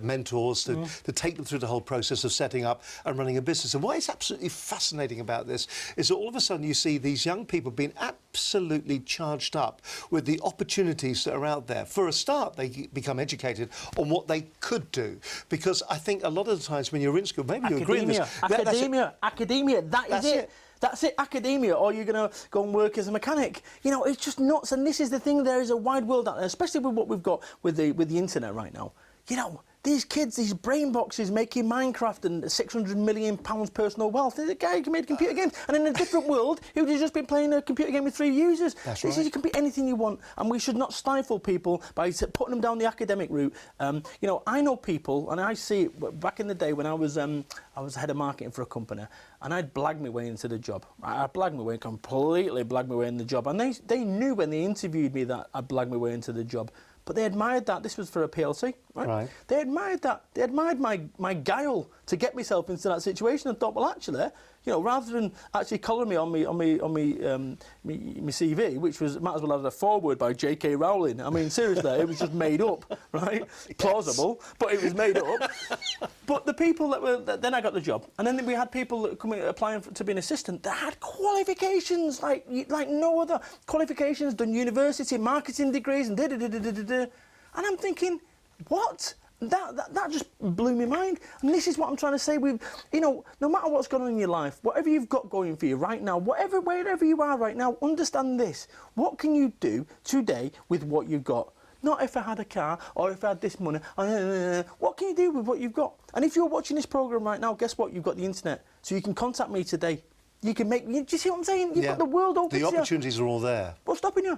mentors to take them through the whole process of setting up and running a business. And what is absolutely fascinating about this is that all of a sudden you see these young people being absolutely charged up with the opportunities that are out there. For a start, they become educated on what they could do, because I think a lot of the times when you're in school, maybe you agree with this. Academia, that is it. That's it, academia, or you're going to go and work as a mechanic. You know, it's just nuts. And this is the thing, there is a wide world out there, especially with what we've got with the internet right now. You know, these kids, these brain boxes making Minecraft and £600 million personal wealth. There's a guy who made computer games, and in a different world, he would have just been playing a computer game with 3 users. That's right. You can be anything you want, and we should not stifle people by putting them down the academic route. You know, I know people, and I see it back in the day when I was head of marketing for a company, and I'd blag my way into the job. I blagged my way, completely blagged my way in the job, and they knew when they interviewed me that I blagged my way into the job. But they admired that. This was for a PLC, right? They admired that. They admired my guile to get myself into that situation, and thought, well, actually, you know, rather than actually collaring me on my CV, which was might as well have a foreword by J.K. Rowling. I mean, seriously, it was just made up, right? Yes. Plausible, but it was made up. But the people then I got the job, and then we had people that applying to be an assistant that had qualifications like no other qualifications, done university, marketing degrees, and da-da-da-da-da-da. And I'm thinking, what? That just blew my mind. And this is what I'm trying to say with, you know, no matter what's going on in your life, whatever you've got going for you right now, wherever you are right now, understand this. What can you do today with what you've got? Not if I had a car or if I had this money. What can you do with what you've got? And if you're watching this programme right now, guess what? You've got the internet. So you can contact me today. You can make... Do you see what I'm saying? You've got the world open to you. The opportunities are all there. What's stopping you?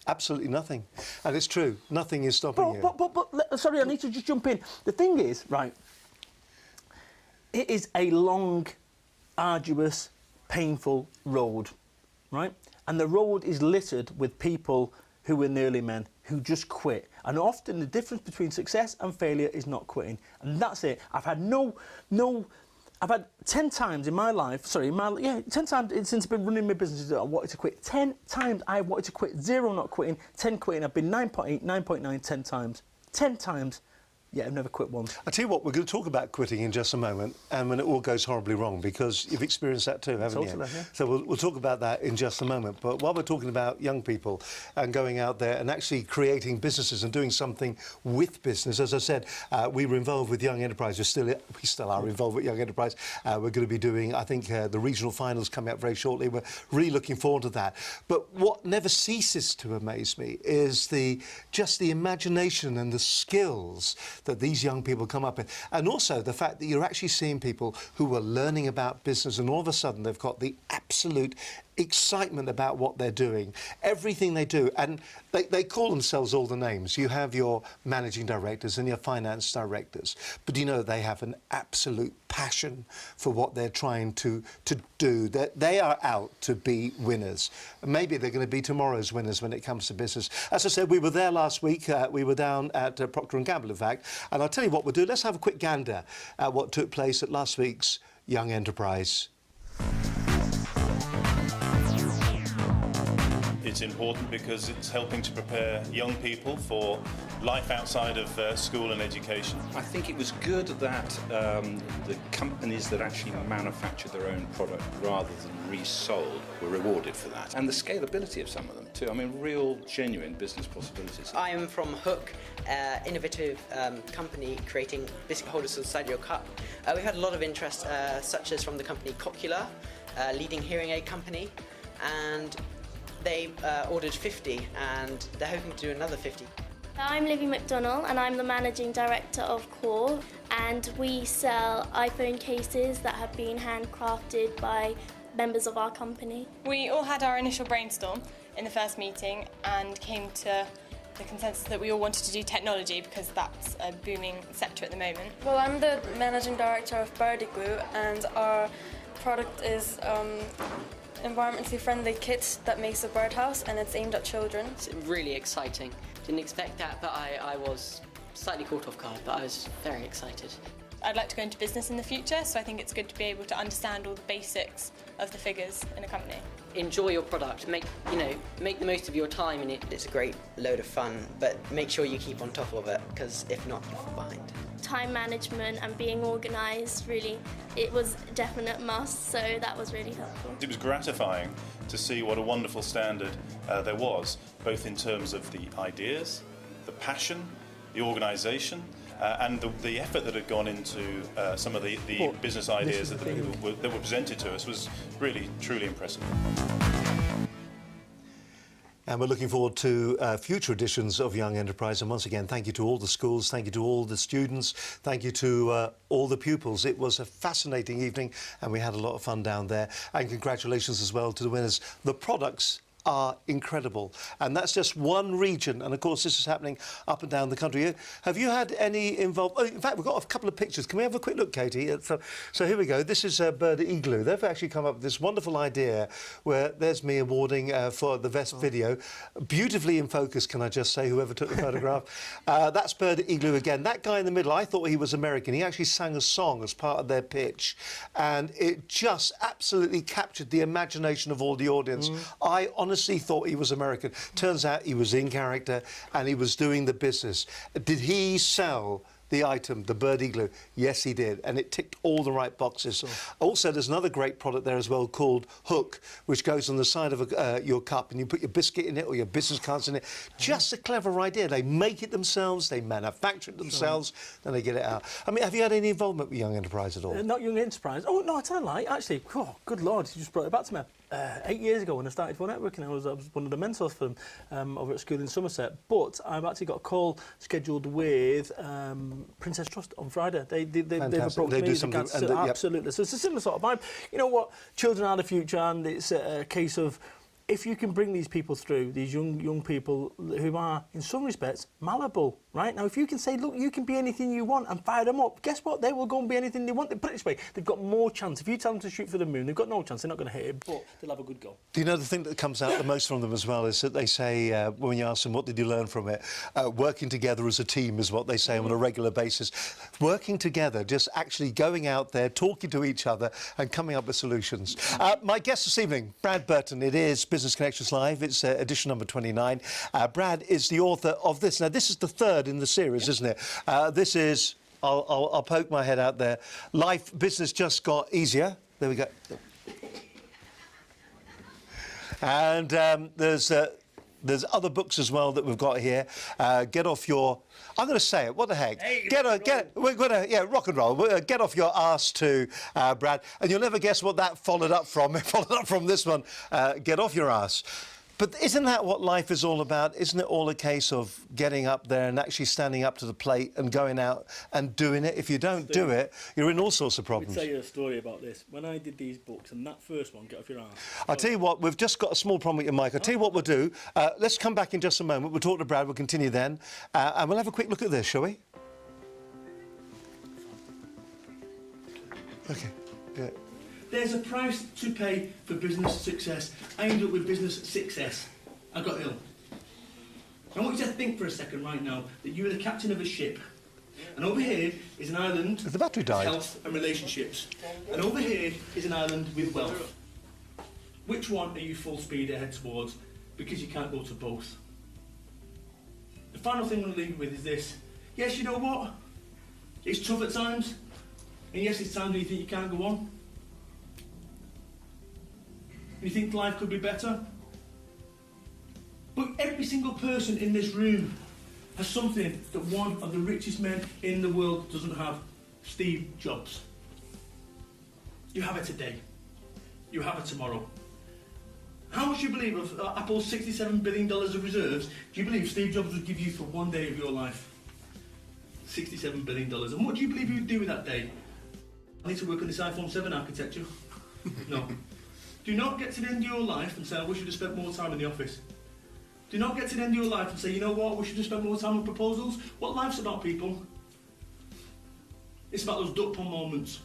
Absolutely nothing. And it's true. Nothing is stopping you. But sorry, I need to just jump in. The thing is, right, it is a long, arduous, painful road, right? And the road is littered with people who are nearly men, who just quit. And often the difference between success and failure is not quitting. And that's it. I've had I've had 10 times in my life, 10 times since I've been running my business that I wanted to quit. 10 times I wanted to quit, 0 not quitting, 10 quitting. I've been 9.8, 9.9, 10 times. 10 times. Yeah, I've never quit once. I tell you what, we're going to talk about quitting in just a moment, and when it all goes horribly wrong, because you've experienced that too, haven't you? Totally, yeah. So we'll talk about that in just a moment. But while we're talking about young people and going out there and actually creating businesses and doing something with business, as I said, we were involved with Young Enterprise. We still are involved with Young Enterprise. We're going to be doing, I think, the regional finals coming up very shortly. We're really looking forward to that. But what never ceases to amaze me is just the imagination and the skills that these young people come up with. And also the fact that you're actually seeing people who are learning about business and all of a sudden they've got the absolute excitement about what they're doing, everything they do. And they call themselves all the names. You have your managing directors and your finance directors, but you know they have an absolute passion for what they're trying to do. They are out to be winners. Maybe they're going to be tomorrow's winners when it comes to business. As I said, we were there last week. We were down at Procter & Gamble, in fact. And I'll tell you what we'll do. Let's have a quick gander at what took place at last week's Young Enterprise. It's important because it's helping to prepare young people for life outside of school and education. I think it was good that the companies that actually manufactured their own product rather than resold were rewarded for that. And the scalability of some of them too. I mean, real, genuine business possibilities. I am from Hook, innovative company creating biscuit holders inside your cup. We've had a lot of interest, such as from the company Cocula, leading hearing aid company, and they ordered 50 and they're hoping to do another 50. I'm Livy McDonnell and I'm the Managing Director of Core, and we sell iPhone cases that have been handcrafted by members of our company. We all had our initial brainstorm in the first meeting and came to the consensus that we all wanted to do technology because that's a booming sector at the moment. Well, I'm the Managing Director of Birdie Glue, and our product is environmentally friendly kit that makes a birdhouse, and it's aimed at children. It's really exciting. Didn't expect that, but I was slightly caught off guard, but I was very excited. I'd like to go into business in the future, so I think it's good to be able to understand all the basics of the figures in a company. Enjoy your product, make the most of your time in it. It's a great load of fun, but make sure you keep on top of it, because if not, you'll fall behind. Time management and being organised, really, it was a definite must, so that was really helpful. It was gratifying to see what a wonderful standard there was, both in terms of the ideas, the passion, the organisation, and the effort that had gone into some of the business ideas that were presented to us was really, truly impressive. And we're looking forward to future editions of Young Enterprise. And once again, thank you to all the schools, thank you to all the students, thank you to all the pupils. It was a fascinating evening and we had a lot of fun down there. And congratulations as well to the winners. The products are incredible, and that's just one region, and of course this is happening up and down the country. Have you had any involved? Oh, in fact, we've got a couple of pictures. Can we have a quick look, Katie? So here we go. This is Bird Igloo. They've actually come up with this wonderful idea where there's me awarding for the best video, beautifully in focus, can I just say, whoever took the photograph. That's Bird Igloo again. That guy in the middle, I thought he was American. He actually sang a song as part of their pitch, and it just absolutely captured the imagination of all the audience. I honestly thought he was American. Turns out he was in character and he was doing the business. Did he sell the item, the Bird Igloo? Yes, he did, and it ticked all the right boxes. Also, there's another great product there as well called Hook, which goes on the side of your cup, and you put your biscuit in it or your business cards in it. Just a clever idea. They make it themselves, they manufacture it themselves, then they get it out. I mean, have you had any involvement with Young Enterprise at all? Not Young Enterprise. Oh, no, I tell a lie. Actually, good Lord, you just brought it back to me. 8 years ago when I started for networking, I was one of the mentors for them over at school in Somerset. But I've actually got a call scheduled with Princess Trust on Friday. They've approached me as a absolutely. So it's a similar sort of vibe. You know what? Children are the future, and it's a case of if you can bring these people through, these young people who are, in some respects, malleable, right? Now, if you can say, look, you can be anything you want and fire them up, guess what? They will go and be anything they want. Put it this way, they've got more chance. If you tell them to shoot for the moon, they've got no chance. They're not going to hit it, but they'll have a good go. Do you know the thing that comes out the most from them as well is that they say, when you ask them what did you learn from it, working together as a team is what they say on a regular basis. Working together, just actually going out there, talking to each other and coming up with solutions. My guest this evening, Brad Burton. It is Business Connections Live. It's edition number 29. Brad is the author of this. Now, this is the third in the series, isn't it? This is, I'll poke my head out there, Life Business Just Got Easier. There we go. And there's other books as well that we've got here. Get off your... I'm going to say it. What the heck? Hey, we're going to rock and roll. Get off your arse too, Brad. And you'll never guess what that followed up from. It followed up from this one. Get off your arse. But isn't that what life is all about? Isn't it all a case of getting up there and actually standing up to the plate and going out and doing it? If you don't do it, you're in all sorts of problems. Let me tell you a story about this. When I did these books, and that first one, Get Off Your Arse. I'll tell you what, we've just got a small problem with your mic. I'll tell you what we'll do. Let's come back in just a moment. We'll talk to Brad. We'll continue then. And we'll have a quick look at this, shall we? OK. Yeah. There's a price to pay for business success. I ended up with business success. I got ill. I want you to think for a second right now that you are the captain of a ship. And over here is an island the battery died. with health and relationships. And over here is an island with wealth. Which one are you full speed ahead towards? Because you can't go to both. The final thing I'm going to leave you with is this. Yes, you know what? It's tough at times. And yes, it's times when you think you can't go on. You think life could be better? But every single person in this room has something that one of the richest men in the world doesn't have. Steve Jobs. You have it today. You have it tomorrow. How much do you believe of Apple's $67 billion of reserves do you believe Steve Jobs would give you for one day of your life? $67 billion. And what do you believe he would do with that day? I need to work on this iPhone 7 architecture. No. Do not get to the end of your life and say, I wish I'd have spent more time in the office. Do not get to the end of your life and say, you know what, I wish I'd have spent more time on proposals. What life's about, people? It's about those duck pond moments.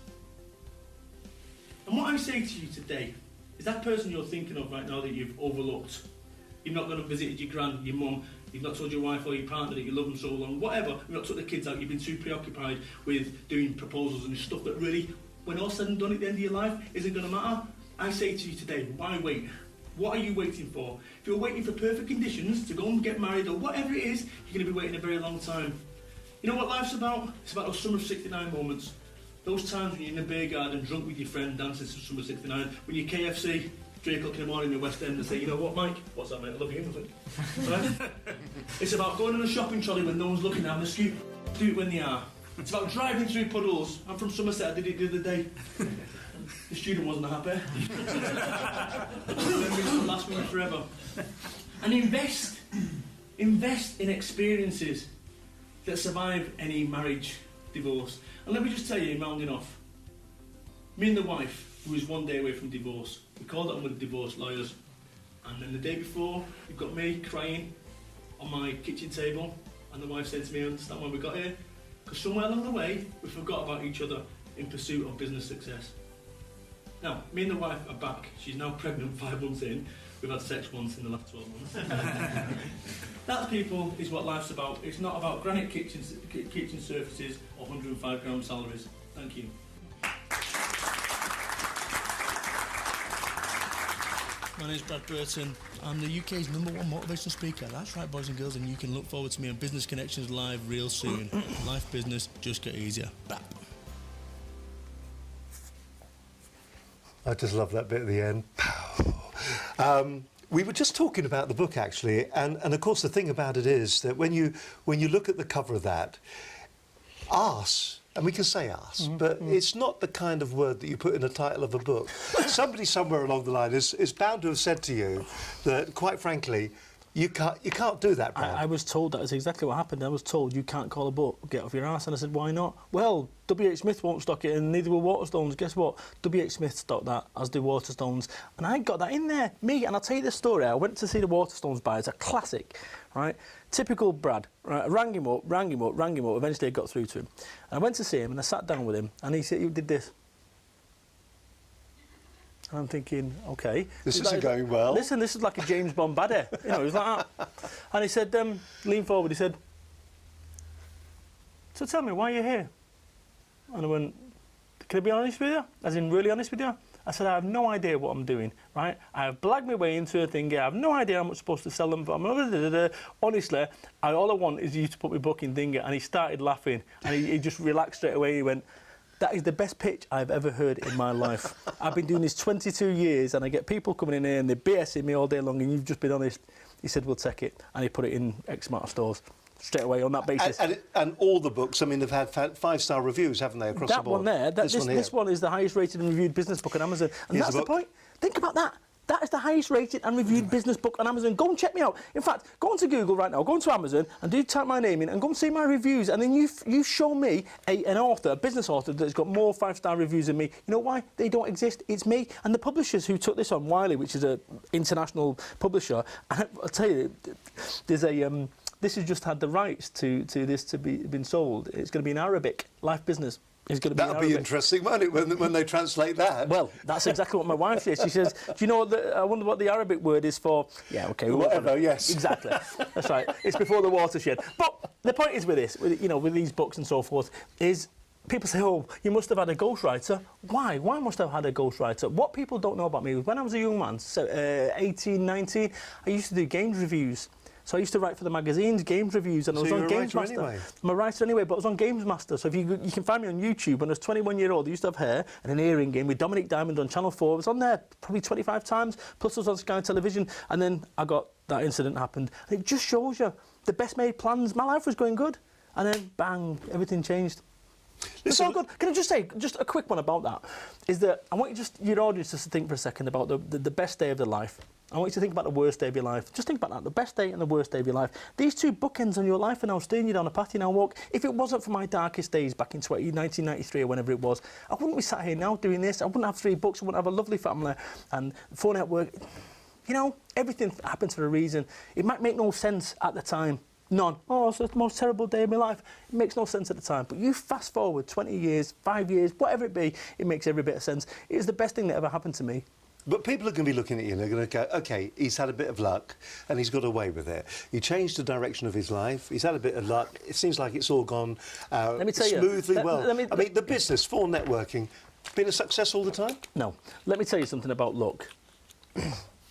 And what I say to you today is that person you're thinking of right now that you've overlooked. You've not gone and visited your gran, your mum, you've not told your wife or your partner that you love them so long, whatever, you've not took the kids out, you've been too preoccupied with doing proposals and stuff that really, when all's said and done at the end of your life, isn't going to matter. I say to you today, why wait? What are you waiting for? If you're waiting for perfect conditions to go and get married or whatever it is, you're going to be waiting a very long time. You know what life's about? It's about those Summer of 69 moments. Those times when you're in the beer garden, drunk with your friend, dancing to Summer of 69, when you're KFC, 3 o'clock in the morning in the West End and say, you know what, Mike? What's that, mate? I love you, nothing. Right? It's about going on a shopping trolley when no one's looking, having a scoop, do it when they are. It's about driving through puddles. I'm from Somerset, I did it the other day. The student wasn't happy. Memories will last with me forever. And invest in experiences that survive any marriage, divorce. And let me just tell you, in rounding off, me and the wife, who was one day away from divorce, we called it on with the divorce lawyers. And then the day before, you've got me crying on my kitchen table, and the wife said to me, I understand why we got here, because somewhere along the way, we forgot about each other in pursuit of business success. Now, me and the wife are back. She's now pregnant 5 months in. We've had sex once in the last 12 months. That, people, is what life's about. It's not about granite kitchen surfaces or 105 gram salaries. Thank you. My name's Brad Burton. I'm the UK's #1 motivational speaker. That's right, boys and girls, and you can look forward to me on Business Connections Live real soon. Life business just get easier. Bap. I just love that bit at the end. We were just talking about the book, actually, and of course the thing about it is that when you look at the cover of that, arse, and we can say arse, but it's not the kind of word that you put in the title of a book. Somebody somewhere along the line is bound to have said to you that, quite frankly, You can't do that, Brian. I was told that is exactly what happened. I was told you can't call a book, get off your arse, and I said, why not? Well, W.H. Smith won't stock it, and neither will Waterstones. Guess what? W.H. Smith stocked that, as do Waterstones, and I got that in there, me. And I'll tell you this story. I went to see the Waterstones buy. It's a classic, right? Typical Brad. Right? I rang him up. Eventually, I got through to him. And I went to see him, and I sat down with him, and he said, "You did this." And I'm thinking, OK. This isn't going well. Listen, this is like a James Bond baddie. You know, it was like that. And he said, lean forward, he said, "So tell me, why are you here?" And I went, "Can I be honest with you? As in, really honest with you?" I said, "I have no idea what I'm doing, right? I have blagged my way into a thing here. I have no idea how much I'm supposed to sell them for. Honestly, all I want is you to put my book in Dinger." And he started laughing, and he just relaxed straight away. He went, "That is the best pitch I've ever heard in my life. I've been doing this 22 years, and I get people coming in here, and they're BSing me all day long, and you've just been honest." He said, "We'll take it." And he put it in X amount of stores straight away on that basis. And all the books, I mean, they've had 5-star reviews, haven't they, across the board? This one is the highest rated and reviewed business book on Amazon. And that's the point. Think about that. That is the highest rated and reviewed business book on Amazon. Go and check me out. In fact, go onto Google right now, go onto Amazon and do type my name in and go and see my reviews. And then you show me an author, a business author that's got more 5-star reviews than me. You know why? They don't exist. It's me. And the publishers who took this on, Wiley, which is an international publisher, and I'll tell you, there's a... this has just had the rights to this to be been sold. It's going to be in Arabic, Life Business. It's going to be That'll be interesting, won't it, when they translate that? Well, that's exactly what my wife says. She says, "Do you know what I wonder what the Arabic word is for?" Yeah, OK. Whatever, yes. Exactly. That's right. It's before the watershed. But the point is with this, with these books and so forth, is people say, "Oh, you must have had a ghostwriter." Why? Why must I have had a ghostwriter? What people don't know about me is when I was a young man, so 18, 19, I used to do games reviews. So I used to write for the magazines, games reviews, and I was on Games Master. Anyway. I'm a writer anyway, but I was on Games Master. So if you can find me on YouTube, when I was 21-year-old, I used to have hair and an earring game with Dominic Diamond on Channel 4. I was on there probably 25 times, plus I was on Sky Television, and then that incident happened. And it just shows you the best made plans. My life was going good, and then bang, everything changed. It's all good. Can I just say, just a quick one about that, is that I want your audience just to think for a second about the best day of their life. I want you to think about the worst day of your life. Just think about that, the best day and the worst day of your life. These two bookends on your life are now steering you down a path you now walk. If it wasn't for my darkest days back in 1993 or whenever it was, I wouldn't be sat here now doing this. I wouldn't have 3 books. I wouldn't have a lovely family and 4 network. You know, everything happens for a reason. It might make no sense at the time. None. "Oh, it's the most terrible day of my life." It makes no sense at the time. But you fast forward 20 years, 5 years, whatever it be, it makes every bit of sense. It is the best thing that ever happened to me. But people are going to be looking at you and they're going to go, OK, he's had a bit of luck and he's got away with it. He changed the direction of his life. He's had a bit of luck. It seems like it's all gone smoothly well. I mean, the business for networking, been a success all the time? No. Let me tell you something about luck.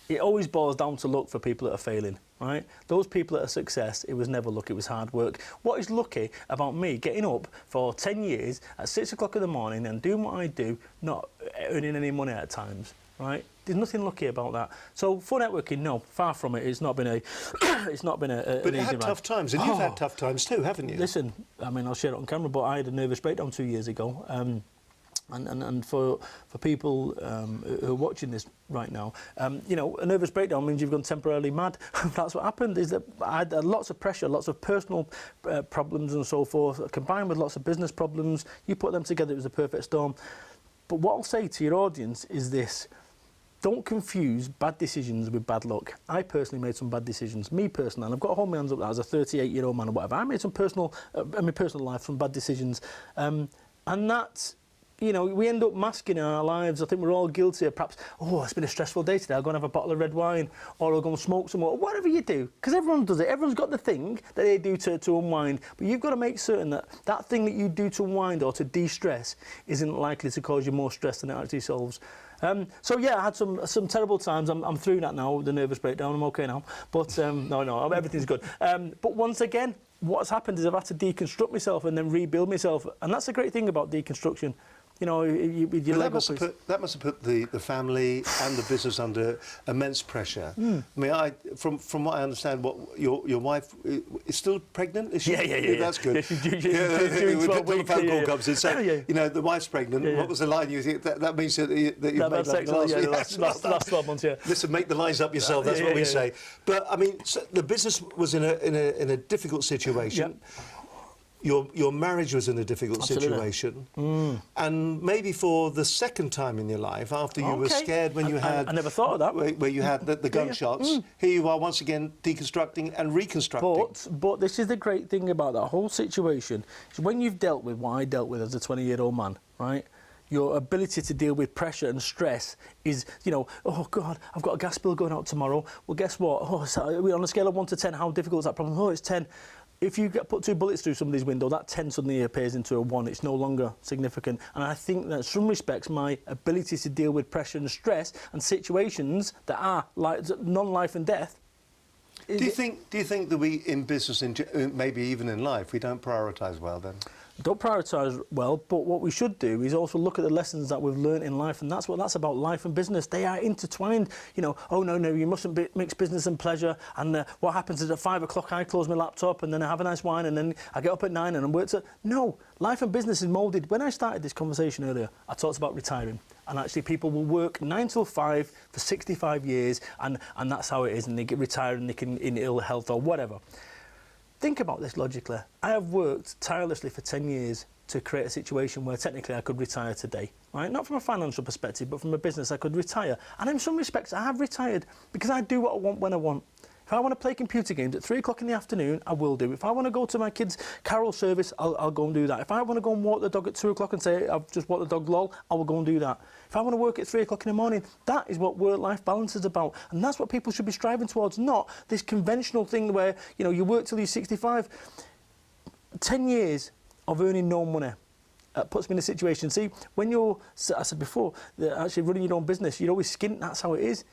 It always boils down to luck for people that are failing, right? Those people that are success, it was never luck, it was hard work. What is lucky about me getting up for 10 years at 6 o'clock in the morning and doing what I do, not earning any money at times, right? There's nothing lucky about that. So for networking, no, far from it. It's not been But an you easy had tough times, and you've had tough times too, haven't you? Listen, I mean, I'll share it on camera, but I had a nervous breakdown 2 years ago. And for people who are watching this right now, you know, a nervous breakdown means you've gone temporarily mad. That's what happened. Is that I had lots of pressure, lots of personal problems and so forth, combined with lots of business problems. You put them together, it was a perfect storm. But what I'll say to your audience is this. Don't confuse bad decisions with bad luck. I personally made some bad decisions. Me personally, and I've got to hold my hands up that as a 38-year-old man or whatever. I made some in my personal life, some bad decisions. And that's, you know, we end up masking our lives. I think we're all guilty of perhaps, "Oh, it's been a stressful day today. I'll go and have a bottle of red wine, or I'll go and smoke some more," or whatever you do. Because everyone does it. Everyone's got the thing that they do to unwind. But you've got to make certain that that thing that you do to unwind or to de-stress isn't likely to cause you more stress than it actually solves. So yeah, I had some terrible times. I'm through that now, the nervous breakdown. I'm okay now. But no, everything's good. But once again, what's happened is I've had to deconstruct myself and then rebuild myself. And that's the great thing about deconstruction. You know, with your But leg up. that must have put the family and the business under immense pressure. I mean, from what I understand, what your wife is still pregnant? Is she? Yeah. That's good. Yeah, she's doing 12 the weeks, phone call yeah. comes in, so Yeah. you know the wife's pregnant. Yeah. What was the line? You think that means that you've made love last 12 months, yeah. Listen, make the lines up yourself. That's what we say. But I mean, so the business was in a difficult situation. Yeah. Your marriage was in a difficult situation, and maybe for the second time in your life, after you were scared when you had... I never thought of that. Where you had the gunshots, here you are once again deconstructing and reconstructing. But this is the great thing about that whole situation, is when you've dealt with what I dealt with as a 20-year-old man, right? Your ability to deal with pressure and stress is, you know, oh, God, I've got a gas bill going out tomorrow. Well, guess what? Oh, so on a scale of 1 to 10, how difficult is that problem? Oh, it's 10. If you put 2 bullets through somebody's window, that 10 suddenly appears into a 1. It's no longer significant. And I think that in some respects, my ability to deal with pressure and stress and situations that are like non-life and death. Do you think that we, in business, maybe even in life, we don't prioritise well then? Don't prioritise well, but what we should do is also look at the lessons that we've learnt in life, and that's what that's about, life and business. They are intertwined. You know, oh, no, you mustn't mix business and pleasure, and what happens is at 5 o'clock I close my laptop, and then I have a nice wine, and then I get up at 9 and I work. No, life and business is moulded. When I started this conversation earlier, I talked about retiring, and actually people will work 9 till 5 for 65 years, and that's how it is, and they get retired and they can in ill health or whatever. Think about this logically. I have worked tirelessly for 10 years to create a situation where technically I could retire today, right? Not from a financial perspective, but from a business I could retire. And in some respects, I have retired because I do what I want when I want. If I want to play computer games at 3 o'clock in the afternoon, I will do. If I want to go to my kids' carol service, I'll go and do that. If I want to go and walk the dog at 2 o'clock and say, I've just walked the dog, lol, I will go and do that. If I want to work at 3 o'clock in the morning, that is what work-life balance is about. And that's what people should be striving towards, not this conventional thing where, you know, you work till you're 65. 10 years of earning no money. Puts me in a situation. See, when you're, I said before, that actually running your own business, you're always skint, that's how it is.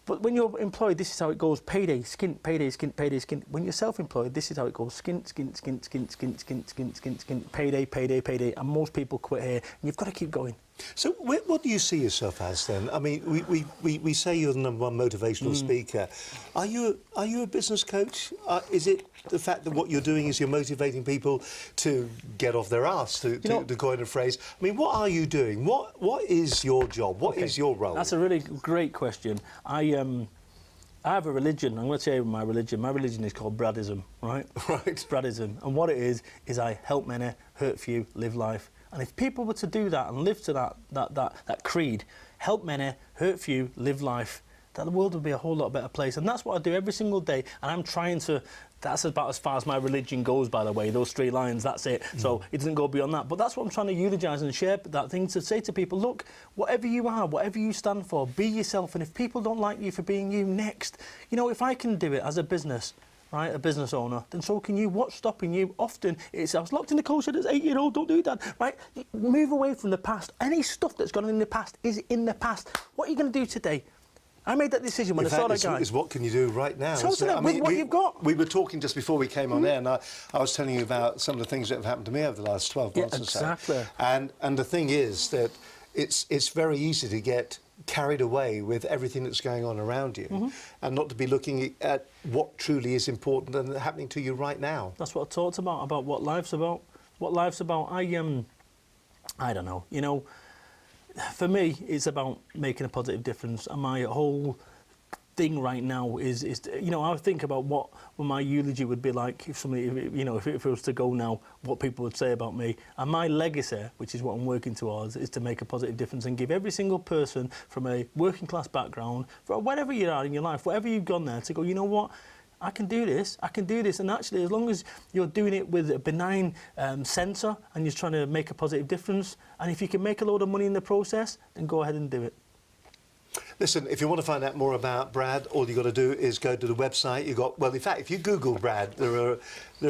But when you're employed, this is how it goes. Payday, skint, payday, skint, payday, skint. When you're self-employed, this is how it goes. Skint, skint, skint, skint, skint, skint, skint, skint, skint, payday, payday, payday. And most people quit here. And you've got to keep going. So what do you see yourself as then? I mean, we say you're the #1 motivational speaker. Are you a business coach? Is it the fact that what you're doing is you're motivating people to get off their arse, to coin a phrase? I mean, what are you doing? What is your job? What is your role? That's a really great question. I have a religion. I'm going to tell you my religion. My religion is called Braddism, right? Right. Braddism. And what it is I help many, hurt few, live life. And if people were to do that and live to that creed, help many, hurt few, live life, that the world would be a whole lot better place. And that's what I do every single day. And I'm trying to... That's about as far as my religion goes, by the way, those 3 lines, that's it. So it doesn't go beyond that. But that's what I'm trying to eulogise and share, that thing to say to people, look, whatever you are, whatever you stand for, be yourself. And if people don't like you for being you, next. You know, if I can do it as a business, right, a business owner, then so can you. What's stopping you? Often it's, I was locked in the coal shed as 8-year-old, don't do that, right? Move away from the past. Any stuff that's gone in the past is in the past. What are you going to do today? I made that decision when I saw that guy. Is what can you do right now? What you've got. We were talking just before we came on air, and I was telling you about some of the things that have happened to me over the last 12 months or so. Exactly. And the thing is that it's very easy to get carried away with everything that's going on around you and not to be looking at what truly is important and happening to you right now. That's what I talked about what life's about. What life's about. I don't know, you know, for me, it's about making a positive difference, and my whole thing right now is you know, I think about what my eulogy would be like if somebody, you know, if it was to go now, what people would say about me. And my legacy, which is what I'm working towards, is to make a positive difference and give every single person from a working class background, from whatever you are in your life, whatever you've gone there, to go, you know what, I can do this, and actually as long as you're doing it with a benign sensor and you're trying to make a positive difference, and if you can make a load of money in the process, then go ahead and do it. Listen, if you want to find out more about Brad, all you got to do is go to the website. Well, in fact, if you Google Brad, there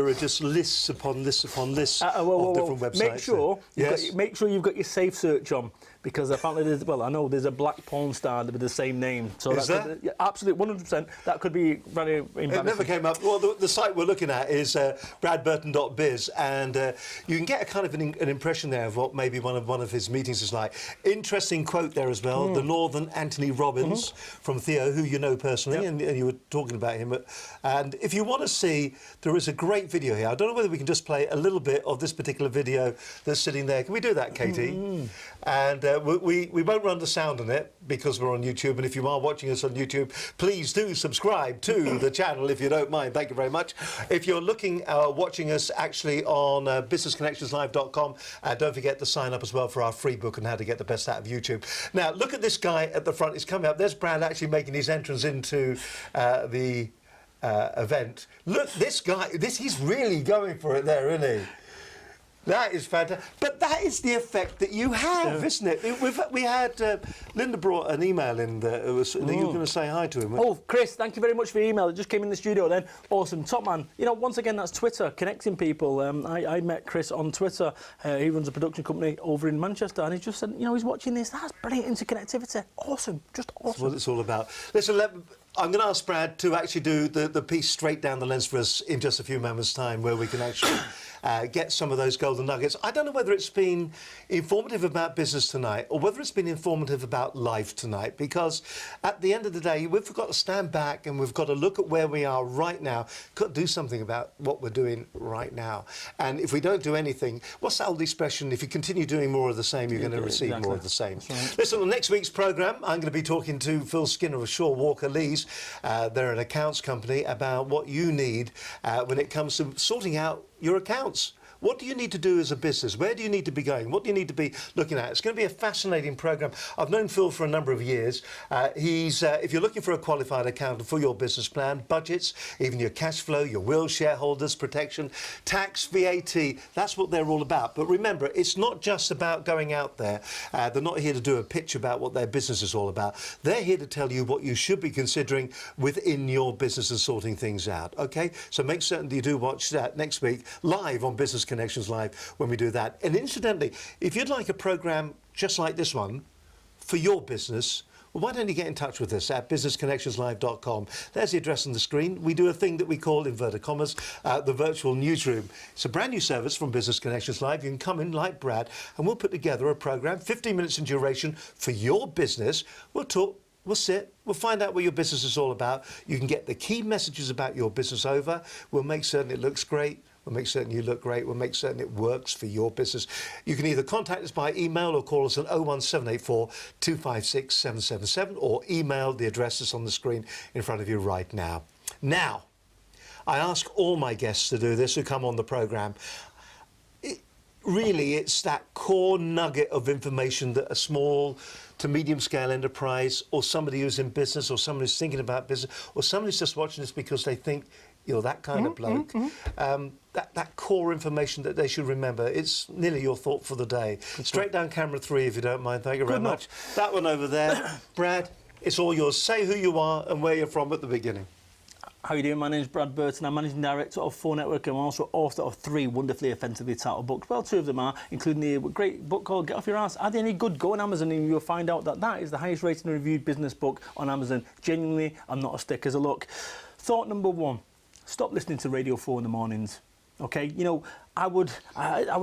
are just lists upon lists upon lists of different websites. Make sure you've got your safe search on, because apparently there's, well, I know there's a black porn star with the same name. So is there? Yeah, absolutely, 100%. That could be very embarrassing. It never came up. Well, the site we're looking at is bradburton.biz, and you can get a kind of an impression there of what maybe one of his meetings is like. Interesting quote there as well. The Northern Anthony Robbins from Theo, who you know personally, and you were talking about him. And if you want to see, there is a great video here. I don't know whether we can just play a little bit of this particular video that's sitting there. Can we do that, Katie? And we won't run the sound on it because we're on YouTube. And if you are watching us on YouTube, please do subscribe to the channel if you don't mind. Thank you very much. If you're watching us actually on businessconnectionslive.com, don't forget to sign up as well for our free book on how to get the best out of YouTube. Now, look at this guy at the front. He's coming up. There's Brad actually making his entrance into the event. Look, this guy, he's really going for it there, isn't he? That is fantastic. But that is the effect that you have, isn't it? We had Linda brought an email in that you were going to say hi to him. Oh, Chris, thank you very much for your email. It just came in the studio then. Awesome. Top man. You know, once again, that's Twitter, connecting people. I met Chris on Twitter. He runs a production company over in Manchester, and he just said, you know, he's watching this. That's brilliant interconnectivity. Awesome. Just awesome. That's what it's all about. Listen, I'm going to ask Brad to actually do the piece straight down the lens for us in just a few moments' time, where we can actually get some of those golden nuggets. I don't know whether it's been informative about business tonight or whether it's been informative about life tonight, because at the end of the day, we've got to stand back and we've got to look at where we are right now. Got to do something about what we're doing right now. And if we don't do anything, what's that old expression? If you continue doing more of the same, you're going to receive more of the same. Right. Listen, on next week's programme, I'm going to be talking to Phil Skinner of Shaw Walker Lees. They're an accounts company, about what you need when it comes to sorting out your accounts. What do you need to do as a business? Where do you need to be going? What do you need to be looking at? It's going to be a fascinating programme. I've known Phil for a number of years. If you're looking for a qualified accountant for your business plan, budgets, even your cash flow, your will, shareholders, protection, tax, VAT, that's what they're all about. But remember, it's not just about going out there. They're not here to do a pitch about what their business is all about. They're here to tell you what you should be considering within your business and sorting things out, OK? So make certain that you do watch that next week live on Business Connections Live when we do that. And incidentally, if you'd like a programme just like this one for your business, well, why don't you get in touch with us at businessconnectionslive.com. There's the address on the screen. We do a thing that we call, inverted commas, the virtual newsroom. It's a brand new service from Business Connections Live. You can come in like Brad and we'll put together a programme, 15 minutes in duration for your business. We'll talk. We'll sit, we'll find out what your business is all about. You can get the key messages about your business over. We'll make certain it looks great. We'll make certain you look great. We'll make certain it works for your business. You can either contact us by email or call us on 01784 256 777 or email the address that's on the screen in front of you right now. Now, I ask all my guests to do this who come on the programme. Really, it's that core nugget of information that a small to medium scale enterprise or somebody who's in business or someone who's thinking about business or someone who's just watching this because they think you're that kind of bloke, that core information that they should remember. It's nearly your thought for the day. Straight down camera 3 if you don't mind. Thank you very much. That one over there. Brad, it's all yours. Say who you are and where you're from at the beginning. How are you doing? My name's Brad Burton. I'm Managing Director of 4 Network and I'm also author of 3 wonderfully offensively titled books. Well, 2 of them are, including the great book called Get Off Your Ass. Are they any good? Go on Amazon and you'll find out that that is the highest rated and reviewed business book on Amazon. Genuinely, I'm not a stick as a look. Thought number 1, stop listening to Radio 4 in the mornings. Okay, you know, I would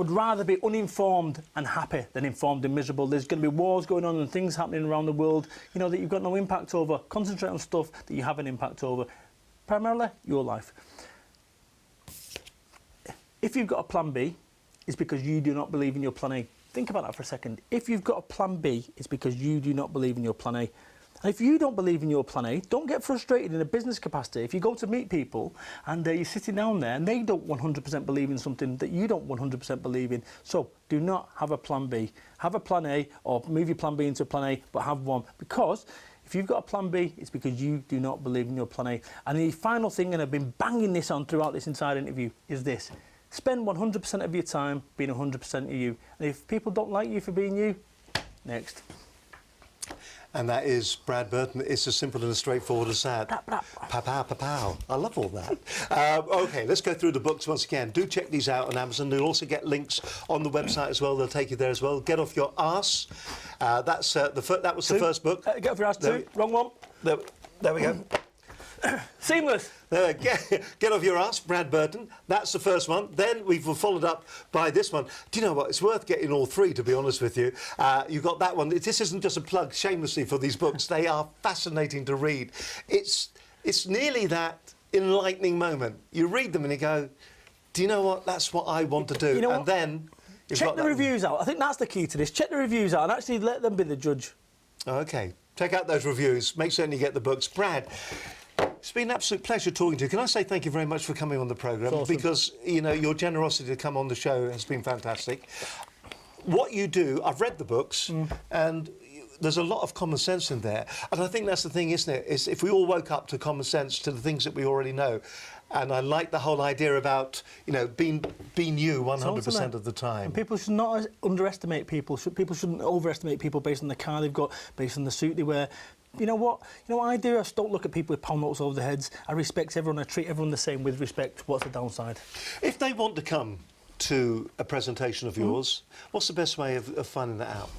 rather be uninformed and happy than informed and miserable. There's going to be wars going on and things happening around the world, you know, that you've got no impact over. Concentrate on stuff that you have an impact over. Primarily, your life. If you've got a plan B, it's because you do not believe in your plan A. Think about that for a second. If you've got a plan B, it's because you do not believe in your plan A. And if you don't believe in your plan A, don't get frustrated in a business capacity. If you go to meet people and you're sitting down there and they don't 100% believe in something that you don't 100% believe in. So do not have a plan B. Have a plan A or move your plan B into a plan A, but have one. Because if you've got a plan B, it's because you do not believe in your plan A. And the final thing, and I've been banging this on throughout this entire interview, is this. Spend 100% of your time being 100% of you. And if people don't like you for being you, next. And that is Brad Burton. It's as simple and as straightforward as that. Brap. Pa-pow, pa-pow. I love all that. OK, let's go through the books once again. Do check these out on Amazon. You'll also get links on the website as well. They'll take you there as well. Get Off Your Arse. That was the first book. Get Off Your Arse 2. Wrong one. There we go. Seamless. Get Off Your Arse, Brad Burton. That's the first one. Then we've followed up by this one. Do you know what? It's worth getting all three, to be honest with you. You've got that one. This isn't just a plug, shamelessly, for these books. They are fascinating to read. It's nearly that enlightening moment. You read them and you go, do you know what? That's what I want to do. You know and what? then check the reviews out. I think that's the key to this. Check the reviews out and actually let them be the judge. OK. Check out those reviews. Make certain you get the books. Brad, it's been an absolute pleasure talking to you. Can I say thank you very much for coming on the programme? Awesome. Because, you know, your generosity to come on the show has been fantastic. What you do, I've read the books, and there's a lot of common sense in there. And I think that's the thing, isn't it? Is if we all woke up to common sense, to the things that we already know. And I like the whole idea about, you know, being you 100% of the time. And people should not underestimate people. People shouldn't overestimate people based on the car they've got, based on the suit they wear. You know what? You know what I do? I just don't look at people with pound notes over their heads. I respect everyone. I treat everyone the same with respect. What's the downside? If they want to come to a presentation of yours, what's the best way of finding that out?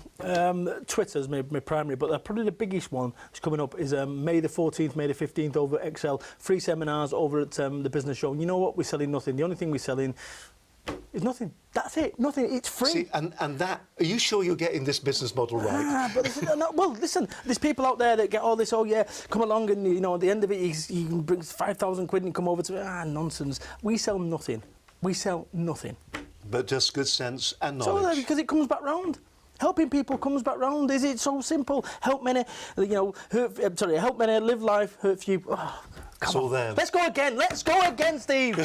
Twitter's my primary, but probably the biggest one that's coming up is May the 14th, May the 15th over at Excel. Free seminars over at the Business Show. And you know what? We're selling nothing. The only thing we're selling is nothing. That's it. Nothing. It's free. See, and that, are you sure you're getting this business model right? But well, listen, there's people out there that get all this, oh yeah, come along and, you know, at the end of it, you can bring 5,000 quid and come over to me. Nonsense. We sell nothing. We sell nothing. But just good sense and knowledge. So, because it comes back round. Helping people comes back round. Is it so simple? Help many, you know, help many live life, hurt few. Oh, it's all there. Let's go again. Let's go again, Steve.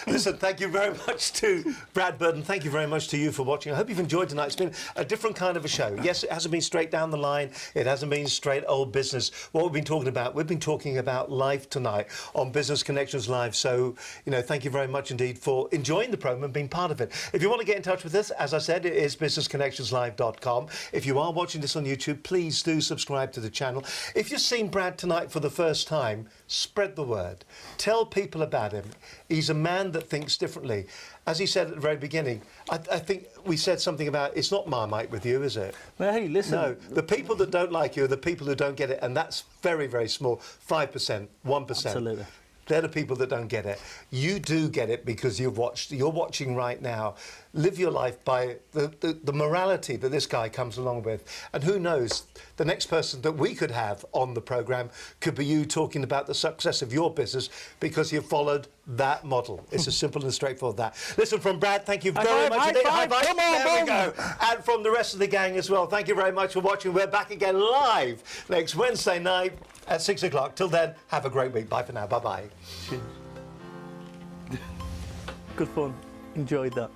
Listen, thank you very much to Brad Burton. Thank you very much to you for watching. I hope you've enjoyed tonight. It's been a different kind of a show. Yes, it hasn't been straight down the line. It hasn't been straight old business. What we've been talking about life tonight on Business Connections Live. So, you know, thank you very much indeed for enjoying the programme and being part of it. If you want to get in touch with us, as I said, it is businessconnectionslive.com. If you are watching this on YouTube, please do subscribe to the channel. If you've seen Brad tonight for the first time, spread the word. Tell people about him. He's a man that thinks differently. As he said at the very beginning, I think we said something about it's not Marmite with you, is it? Well, hey, listen. No, the people that don't like you are the people who don't get it, and that's very, very small. 5%, 1%. Absolutely. They're the people that don't get it. You do get it because you're watching right now. Live your life by the morality that this guy comes along with. And who knows, the next person that we could have on the programme could be you talking about the success of your business because you've followed that model. It's as simple and straightforward as that. Listen, from Brad, thank you very much indeed. High five. Come on, there we go. And from the rest of the gang as well, thank you very much for watching. We're back again live next Wednesday night at 6 o'clock. Till then, have a great week. Bye for now. Bye-bye. Good fun. Enjoyed that.